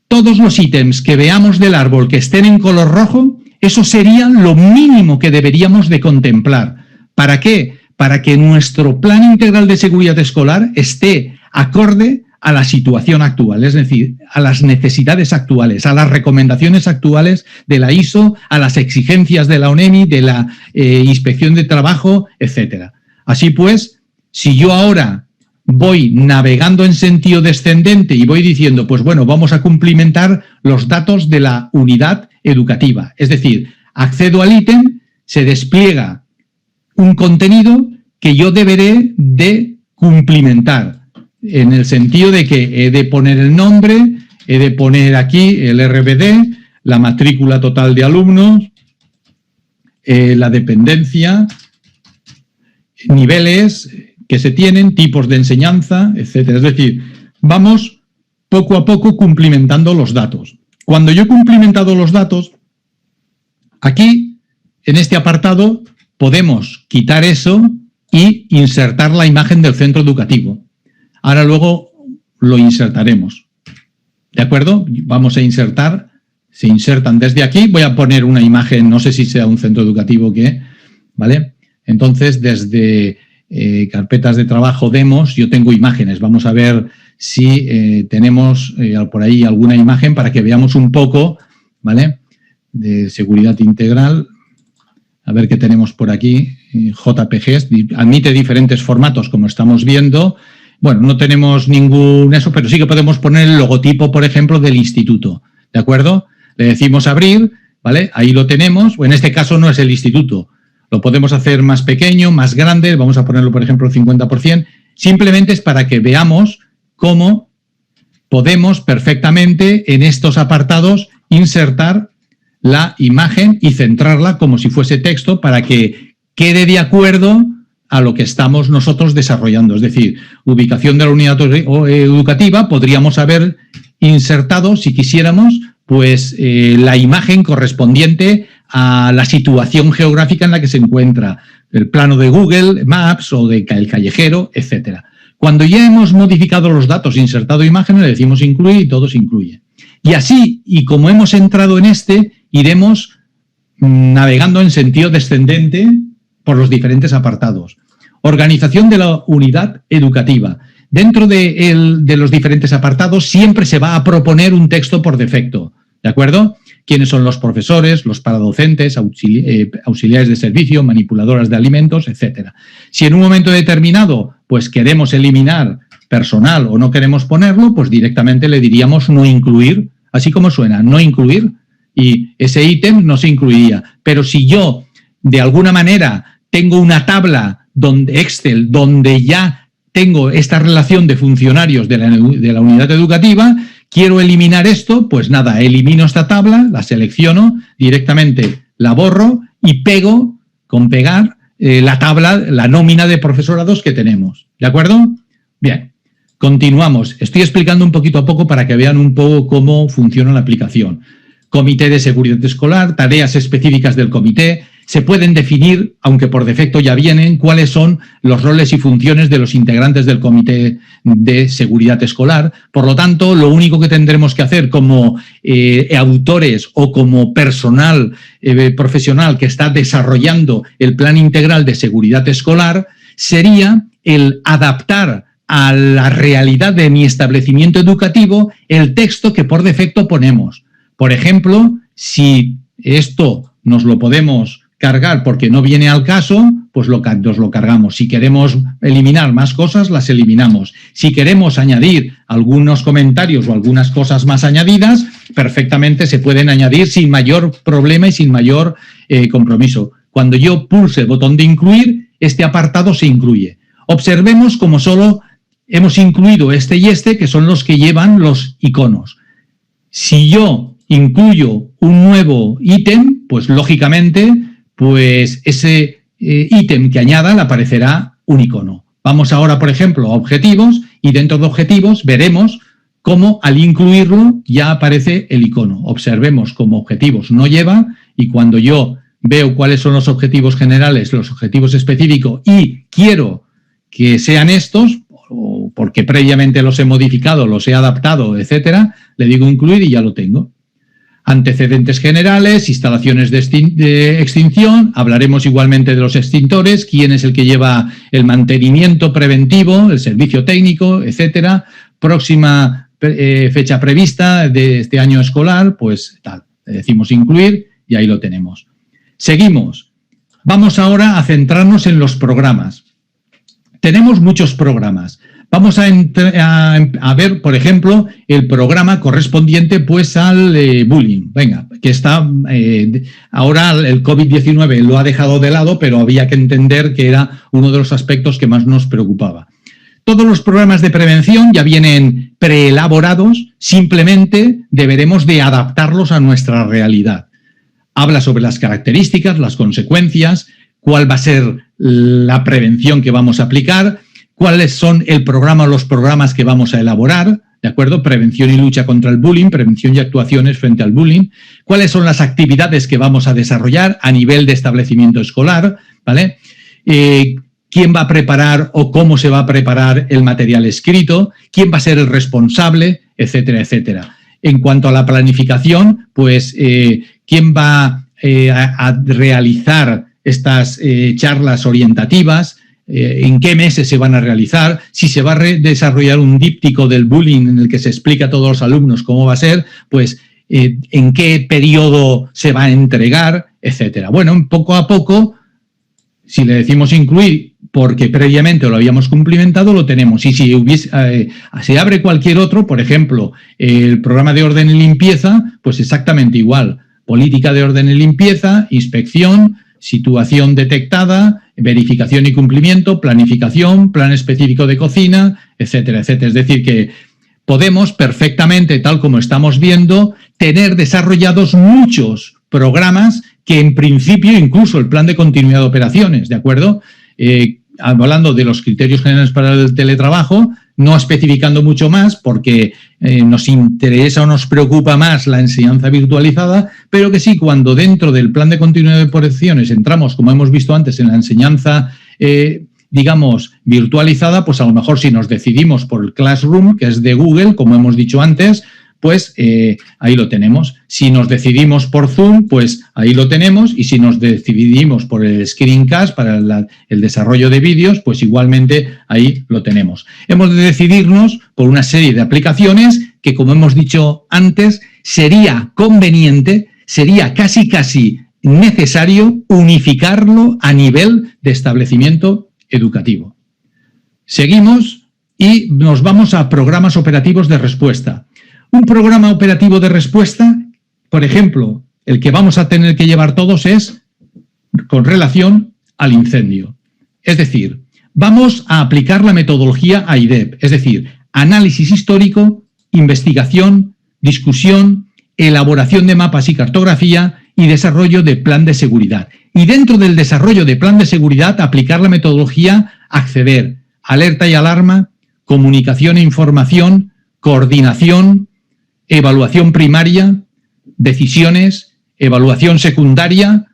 Todos los ítems que veamos del árbol que estén en color rojo, eso sería lo mínimo que deberíamos de contemplar. ¿Para qué? Para que nuestro plan integral de seguridad escolar esté acorde a la situación actual, es decir, a las necesidades actuales, a las recomendaciones actuales de la ISO, a las exigencias de la ONEMI, de la Inspección de Trabajo, etc. Así pues, si yo ahora voy navegando en sentido descendente y voy diciendo, pues bueno, vamos a cumplimentar los datos de la unidad educativa. Es decir, accedo al ítem, se despliega un contenido que yo deberé de cumplimentar, en el sentido de que he de poner el nombre, he de poner aquí el RBD, la matrícula total de alumnos, la dependencia, niveles que se tienen, tipos de enseñanza, etcétera. Es decir, vamos poco a poco cumplimentando los datos. Cuando yo he cumplimentado los datos, aquí, en este apartado, podemos quitar eso y insertar la imagen del centro educativo. Ahora luego lo insertaremos. ¿De acuerdo? Vamos a insertar, se insertan desde aquí. Voy a poner una imagen, no sé si sea un centro educativo que, ¿vale? Entonces, desde carpetas de trabajo, demos, yo tengo imágenes. Vamos a ver si tenemos por ahí alguna imagen para que veamos un poco, ¿vale? De seguridad integral. A ver qué tenemos por aquí. JPGs, admite diferentes formatos, como estamos viendo. Bueno, no tenemos ningún eso, pero sí que podemos poner el logotipo, por ejemplo, del instituto, ¿de acuerdo? Le decimos abrir, ¿vale? Ahí lo tenemos. En este caso no es el instituto. Lo podemos hacer más pequeño, más grande, vamos a ponerlo, por ejemplo, 50%. Simplemente es para que veamos cómo podemos perfectamente en estos apartados insertar la imagen y centrarla como si fuese texto para que quede de acuerdo a lo que estamos nosotros desarrollando. Es decir, ubicación de la unidad educativa, podríamos haber insertado, si quisiéramos, pues la imagen correspondiente a la situación geográfica en la que se encuentra, el plano de Google Maps o de el callejero, etcétera. Cuando ya hemos modificado los datos, insertado imágenes, le decimos incluir y todo se incluye. Y así, y como hemos entrado en iremos navegando en sentido descendente por los diferentes apartados. Organización de la unidad educativa. Dentro de los diferentes apartados siempre se va a proponer un texto por defecto, ¿de acuerdo? ¿Quiénes son los profesores, los paradocentes, auxiliares de servicio, manipuladoras de alimentos, etcétera? Si en un momento determinado pues queremos eliminar personal o no queremos ponerlo, pues directamente le diríamos no incluir, así como suena, no incluir, y ese ítem no se incluiría. Pero si yo, de alguna manera, tengo una tabla Excel donde ya tengo esta relación de funcionarios de la unidad educativa, quiero eliminar esto, pues nada, elimino esta tabla, la selecciono, directamente la borro y pego, con pegar, la tabla, la nómina de profesorados que tenemos. ¿De acuerdo? Bien, continuamos. Estoy explicando un poquito a poco para que vean un poco cómo funciona la aplicación. Comité de seguridad escolar, tareas específicas del comité. Se pueden definir, aunque por defecto ya vienen, cuáles son los roles y funciones de los integrantes del comité de seguridad escolar. Por lo tanto, lo único que tendremos que hacer como autores o como personal profesional que está desarrollando el plan integral de seguridad escolar sería el adaptar a la realidad de mi establecimiento educativo el texto que por defecto ponemos. Por ejemplo, si esto nos lo podemos cargar porque no viene al caso, pues nos lo cargamos. Si queremos eliminar más cosas, las eliminamos. Si queremos añadir algunos comentarios o algunas cosas más añadidas, perfectamente se pueden añadir sin mayor problema y sin mayor compromiso. Cuando yo pulse el botón de incluir, este apartado se incluye. Observemos como solo hemos incluido este y este, que son los que llevan los iconos. Si yo incluyo un nuevo ítem, pues lógicamente pues ese ítem que añada le aparecerá un icono. Vamos ahora, por ejemplo, a objetivos y dentro de objetivos veremos cómo al incluirlo ya aparece el icono. Observemos cómo objetivos no lleva y cuando yo veo cuáles son los objetivos generales, los objetivos específicos y quiero que sean estos, o porque previamente los he modificado, los he adaptado, etcétera, le digo incluir y ya lo tengo. Antecedentes generales, instalaciones de extinción, hablaremos igualmente de los extintores, quién es el que lleva el mantenimiento preventivo, el servicio técnico, etcétera. Próxima fecha prevista de este año escolar, pues tal, le decimos incluir y ahí lo tenemos. Seguimos. Vamos ahora a centrarnos en los programas. Tenemos muchos programas. Vamos a ver, por ejemplo, el programa correspondiente pues al bullying. Venga, que está ahora el COVID-19 lo ha dejado de lado, pero había que entender que era uno de los aspectos que más nos preocupaba. Todos los programas de prevención ya vienen preelaborados, simplemente deberemos de adaptarlos a nuestra realidad. Habla sobre las características, las consecuencias, cuál va a ser la prevención que vamos a aplicar, cuáles son los programas que vamos a elaborar, ¿de acuerdo? Prevención y lucha contra el bullying, prevención y actuaciones frente al bullying, cuáles son las actividades que vamos a desarrollar a nivel de establecimiento escolar, ¿vale? Quién va a preparar o cómo se va a preparar el material escrito, quién va a ser el responsable, etcétera, etcétera. En cuanto a la planificación, pues quién va a realizar estas charlas orientativas, en qué meses se van a realizar, si se va a desarrollar un díptico del bullying en el que se explica a todos los alumnos cómo va a ser, pues en qué periodo se va a entregar, etcétera. Bueno, poco a poco, si le decimos incluir porque previamente lo habíamos cumplimentado, lo tenemos. Y si se abre cualquier otro, por ejemplo, el programa de orden y limpieza, pues exactamente igual. Política de orden y limpieza, inspección, situación detectada, verificación y cumplimiento, planificación, plan específico de cocina, etcétera, etcétera. Es decir, que podemos perfectamente, tal como estamos viendo, tener desarrollados muchos programas que en principio incluso el plan de continuidad de operaciones, ¿de acuerdo? Hablando de los criterios generales para el teletrabajo, no especificando mucho más porque nos interesa o nos preocupa más la enseñanza virtualizada, pero que sí, cuando dentro del plan de continuidad de operaciones entramos, como hemos visto antes, en la enseñanza digamos, virtualizada, pues a lo mejor si nos decidimos por el Classroom, que es de Google, como hemos dicho antes, pues ahí lo tenemos. Si nos decidimos por Zoom, pues ahí lo tenemos, y si nos decidimos por el Screencast para el desarrollo de vídeos, pues igualmente ahí lo tenemos. Hemos de decidirnos por una serie de aplicaciones que, como hemos dicho antes, sería conveniente, sería casi necesario unificarlo a nivel de establecimiento educativo. Seguimos y nos vamos a programas operativos de respuesta. Un programa operativo de respuesta, por ejemplo, el que vamos a tener que llevar todos es con relación al incendio. Es decir, vamos a aplicar la metodología AIDEP, es decir, análisis histórico, investigación, discusión, elaboración de mapas y cartografía y desarrollo de plan de seguridad. Y dentro del desarrollo de plan de seguridad, aplicar la metodología ACCEDER, alerta y alarma, comunicación e información, coordinación, evaluación primaria, decisiones, evaluación secundaria.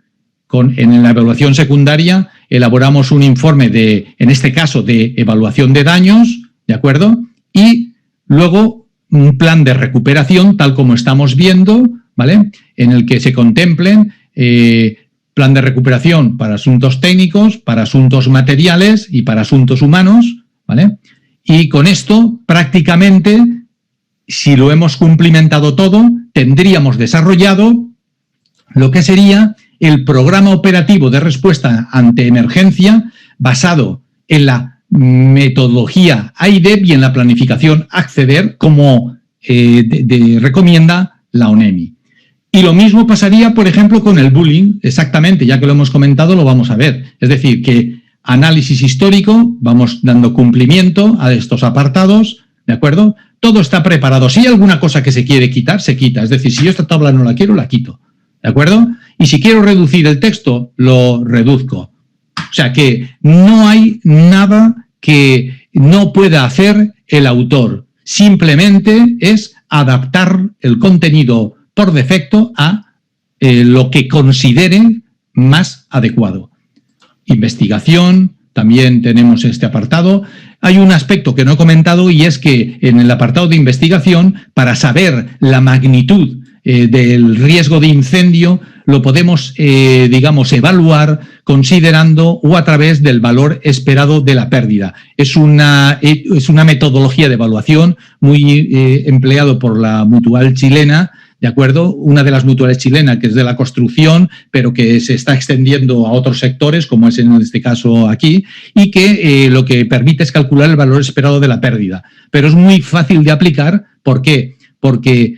En la evaluación secundaria elaboramos un informe en este caso, de evaluación de daños, ¿de acuerdo? Y luego un plan de recuperación, tal como estamos viendo, ¿vale? En el que se contemplen plan de recuperación para asuntos técnicos, para asuntos materiales y para asuntos humanos, ¿vale? Y con esto, prácticamente, si lo hemos cumplimentado todo, tendríamos desarrollado lo que sería el programa operativo de respuesta ante emergencia basado en la metodología AIDEP y en la planificación ACCEDER, como recomienda la ONEMI. Y lo mismo pasaría, por ejemplo, con el bullying, exactamente, ya que lo hemos comentado, lo vamos a ver. Es decir, que análisis histórico, vamos dando cumplimiento a estos apartados, ¿de acuerdo? Todo está preparado. Si hay alguna cosa que se quiere quitar, se quita. Es decir, si yo esta tabla no la quiero, la quito, ¿de acuerdo? Y si quiero reducir el texto, lo reduzco. O sea que no hay nada que no pueda hacer el autor. Simplemente es adaptar el contenido por defecto a lo que considere más adecuado. Investigación, también tenemos este apartado. Hay un aspecto que no he comentado y es que en el apartado de investigación, para saber la magnitud del riesgo de incendio, lo podemos, digamos, evaluar considerando o a través del valor esperado de la pérdida. Es una metodología de evaluación muy empleado por la Mutual chilena, ¿de acuerdo? Una de las mutuales chilenas, que es de la construcción, pero que se está extendiendo a otros sectores, como es en este caso aquí, y que lo que permite es calcular el valor esperado de la pérdida. Pero es muy fácil de aplicar. ¿Por qué? Porque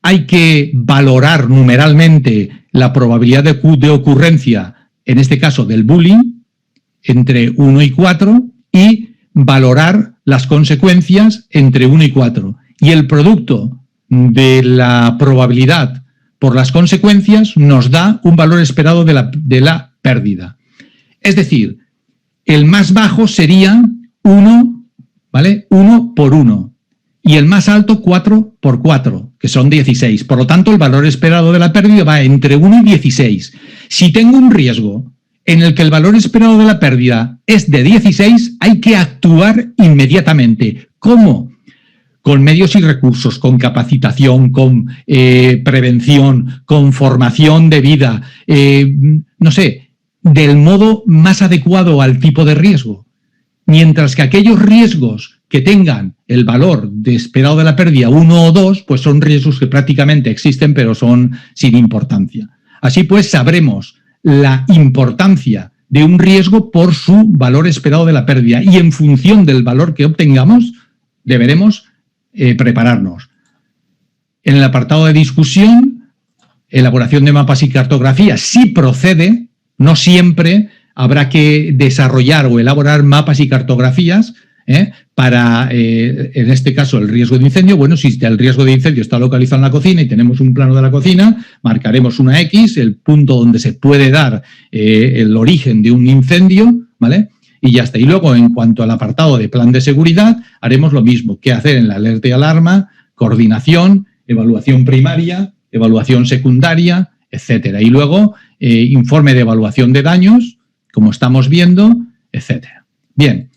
hay que valorar numeralmente la probabilidad de ocurrencia, en este caso del bullying, entre 1 y 4, y valorar las consecuencias entre 1 y 4. Y el producto de la probabilidad por las consecuencias nos da un valor esperado de la pérdida. Es decir, el más bajo sería 1, ¿vale? 1 por 1. Y el más alto 4 por 4, que son 16. Por lo tanto, el valor esperado de la pérdida va entre 1 y 16. Si tengo un riesgo en el que el valor esperado de la pérdida es de 16, hay que actuar inmediatamente. ¿Cómo? Con medios y recursos, con capacitación, con prevención, con formación de vida, no sé, del modo más adecuado al tipo de riesgo. Mientras que aquellos riesgos que tengan el valor de esperado de la pérdida 1 o 2, pues son riesgos que prácticamente existen, pero son sin importancia. Así pues, sabremos la importancia de un riesgo por su valor esperado de la pérdida y en función del valor que obtengamos, deberemos prepararnos. En el apartado de discusión, elaboración de mapas y cartografía, sí procede, no siempre habrá que desarrollar o elaborar mapas y cartografías, para, en este caso, el riesgo de incendio. Bueno, si el riesgo de incendio está localizado en la cocina y tenemos un plano de la cocina, marcaremos una X, el punto donde se puede dar el origen de un incendio, ¿vale? Y ya está. Y luego, en cuanto al apartado de plan de seguridad, haremos lo mismo. ¿Qué hacer en la alerta y alarma? Coordinación, evaluación primaria, evaluación secundaria, etcétera. Y luego, informe de evaluación de daños, como estamos viendo, etcétera. Bien.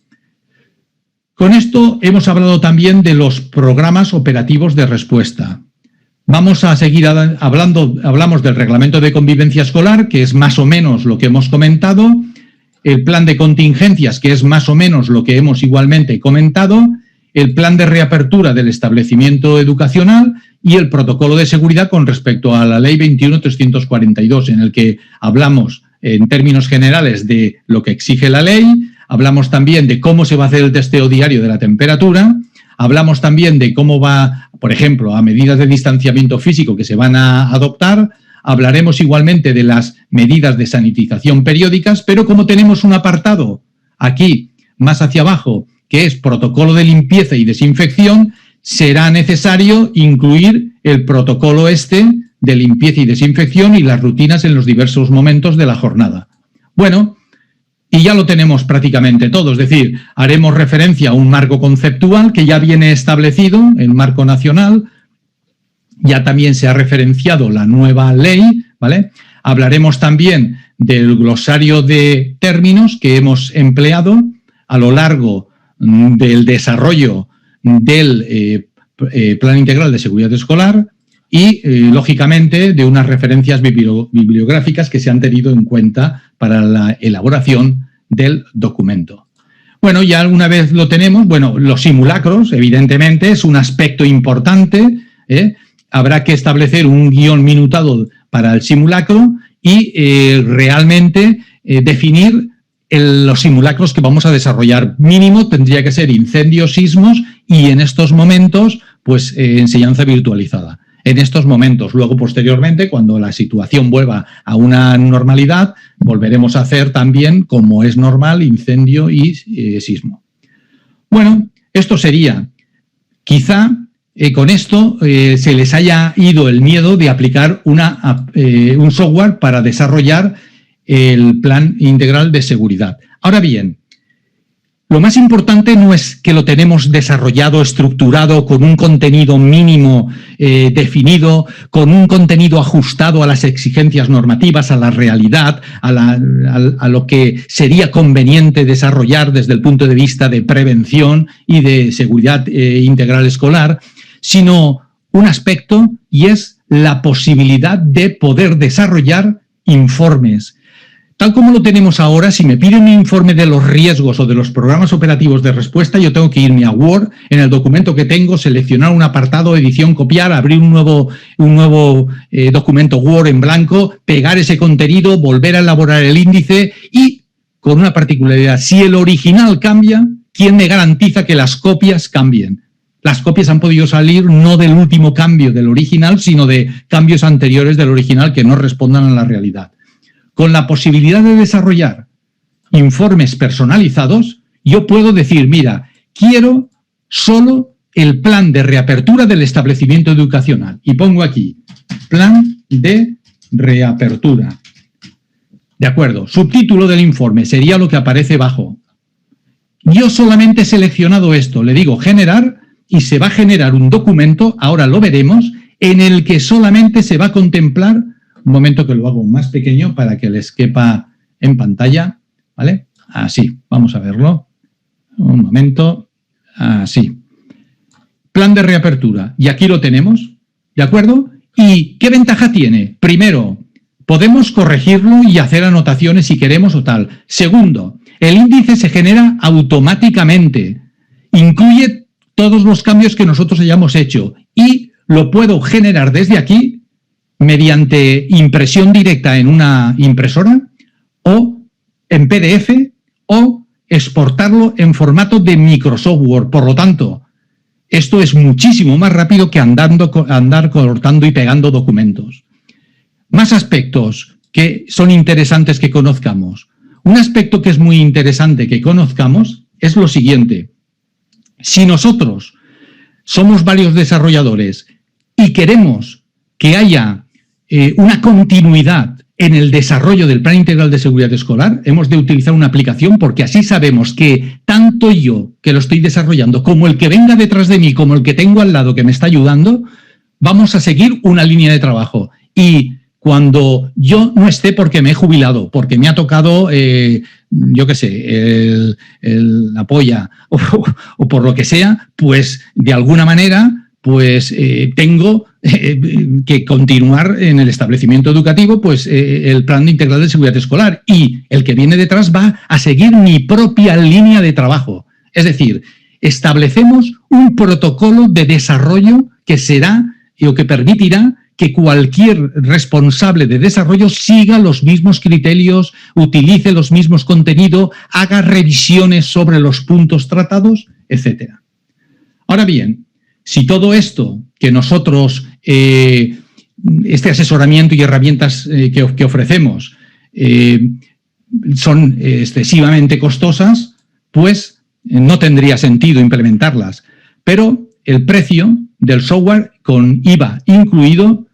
Con esto hemos hablado también de los programas operativos de respuesta. Vamos a seguir hablando, hablamos del reglamento de convivencia escolar, que es más o menos lo que hemos comentado, el plan de contingencias, que es más o menos lo que hemos igualmente comentado, el plan de reapertura del establecimiento educacional y el protocolo de seguridad con respecto a la ley 21.342, en el que hablamos en términos generales de lo que exige la ley. Hablamos también de cómo se va a hacer el testeo diario de la temperatura, hablamos también de cómo va, por ejemplo, a medidas de distanciamiento físico que se van a adoptar, hablaremos igualmente de las medidas de sanitización periódicas, pero como tenemos un apartado aquí, más hacia abajo, que es protocolo de limpieza y desinfección, será necesario incluir el protocolo de limpieza y desinfección y las rutinas en los diversos momentos de la jornada. Bueno, y ya lo tenemos prácticamente todo, es decir, haremos referencia a un marco conceptual que ya viene establecido, el marco nacional, ya también se ha referenciado la nueva ley, ¿vale? Hablaremos también del glosario de términos que hemos empleado a lo largo del desarrollo del Plan Integral de Seguridad Escolar y, lógicamente, de unas referencias bibliográficas que se han tenido en cuenta para la elaboración del documento. Bueno, ya una vez lo tenemos, bueno, los simulacros, evidentemente, es un aspecto importante, habrá que establecer un guión minutado para el simulacro y realmente definir los simulacros que vamos a desarrollar. Mínimo tendría que ser incendios, sismos y en estos momentos, pues enseñanza virtualizada. En estos momentos, luego posteriormente, cuando la situación vuelva a una normalidad, volveremos a hacer también, como es normal, incendio y sismo. Bueno, esto sería, quizá con esto se les haya ido el miedo de aplicar un software para desarrollar el plan integral de seguridad. Ahora bien, lo más importante no es que lo tenemos desarrollado, estructurado, con un contenido mínimo definido, con un contenido ajustado a las exigencias normativas, a la realidad, a lo que sería conveniente desarrollar desde el punto de vista de prevención y de seguridad integral escolar, sino un aspecto, y es la posibilidad de poder desarrollar informes. Tal como lo tenemos ahora, si me piden un informe de los riesgos o de los programas operativos de respuesta, yo tengo que irme a Word, en el documento que tengo, seleccionar un apartado, edición, copiar, abrir un nuevo documento Word en blanco, pegar ese contenido, volver a elaborar el índice y, con una particularidad, si el original cambia, ¿quién me garantiza que las copias cambien? Las copias han podido salir no del último cambio del original, sino de cambios anteriores del original que no respondan a la realidad. Con la posibilidad de desarrollar informes personalizados, yo puedo decir, mira, quiero solo el plan de reapertura del establecimiento educacional. Y pongo aquí, plan de reapertura. De acuerdo, subtítulo del informe sería lo que aparece abajo. Yo solamente he seleccionado esto, le digo generar y se va a generar un documento, ahora lo veremos, en el que solamente se va a contemplar. Un momento que lo hago más pequeño para que les quepa en pantalla, ¿vale? Así, vamos a verlo. Un momento, así. Plan de reapertura, y aquí lo tenemos, ¿de acuerdo? ¿Y qué ventaja tiene? Primero, podemos corregirlo y hacer anotaciones si queremos o tal. Segundo, el índice se genera automáticamente, incluye todos los cambios que nosotros hayamos hecho y lo puedo generar desde aquí mediante impresión directa en una impresora o en PDF o exportarlo en formato de Microsoft Word. Por lo tanto, esto es muchísimo más rápido que andar cortando y pegando documentos. Más aspectos que son interesantes que conozcamos. Un aspecto que es muy interesante que conozcamos es lo siguiente. Si nosotros somos varios desarrolladores y queremos que haya una continuidad en el desarrollo del Plan Integral de Seguridad Escolar, hemos de utilizar una aplicación, porque así sabemos que tanto yo, que lo estoy desarrollando, como el que venga detrás de mí, como el que tengo al lado que me está ayudando, vamos a seguir una línea de trabajo. Y cuando yo no esté porque me he jubilado, porque me ha tocado, yo qué sé, la polla o por lo que sea, pues de alguna manera pues tengo que continuar en el establecimiento educativo pues el Plan Integral de Seguridad Escolar, y el que viene detrás va a seguir mi propia línea de trabajo. Es decir, establecemos un protocolo de desarrollo que será o que permitirá que cualquier responsable de desarrollo siga los mismos criterios, utilice los mismos contenidos, haga revisiones sobre los puntos tratados, etc. Ahora bien, si todo esto que nosotros, este asesoramiento y herramientas que ofrecemos son excesivamente costosas, pues no tendría sentido implementarlas. Pero el precio del software con IVA incluido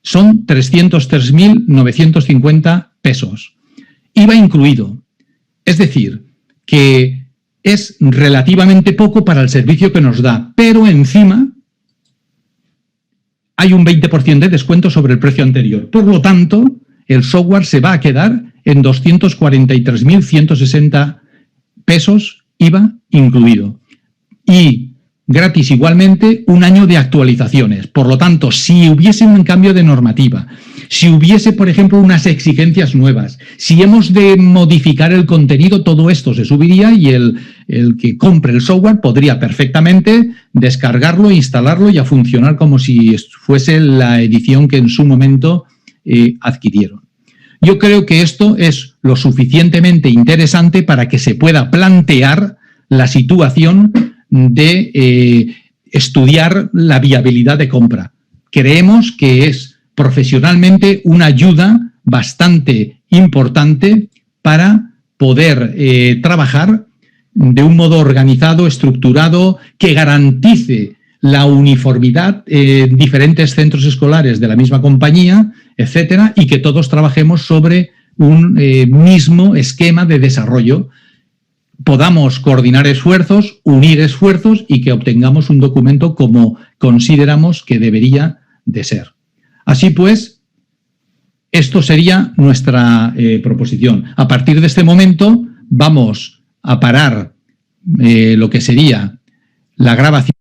son 303.950 pesos. IVA incluido. Es decir, que es relativamente poco para el servicio que nos da, pero encima hay un 20% de descuento sobre el precio anterior. Por lo tanto, el software se va a quedar en 243.160 pesos, IVA incluido. Y gratis igualmente un año de actualizaciones. Por lo tanto, si hubiese un cambio de normativa, si hubiese, por ejemplo, unas exigencias nuevas, si hemos de modificar el contenido, todo esto se subiría y el que compre el software podría perfectamente descargarlo, instalarlo y a funcionar como si fuese la edición que en su momento adquirieron. Yo creo que esto es lo suficientemente interesante para que se pueda plantear la situación de estudiar la viabilidad de compra. Creemos que es profesionalmente una ayuda bastante importante para poder trabajar de un modo organizado, estructurado, que garantice la uniformidad en diferentes centros escolares de la misma compañía, etcétera, y que todos trabajemos sobre un mismo esquema de desarrollo. Podamos coordinar esfuerzos, unir esfuerzos y que obtengamos un documento como consideramos que debería de ser. Así pues, esto sería nuestra proposición. A partir de este momento vamos a parar lo que sería la grabación.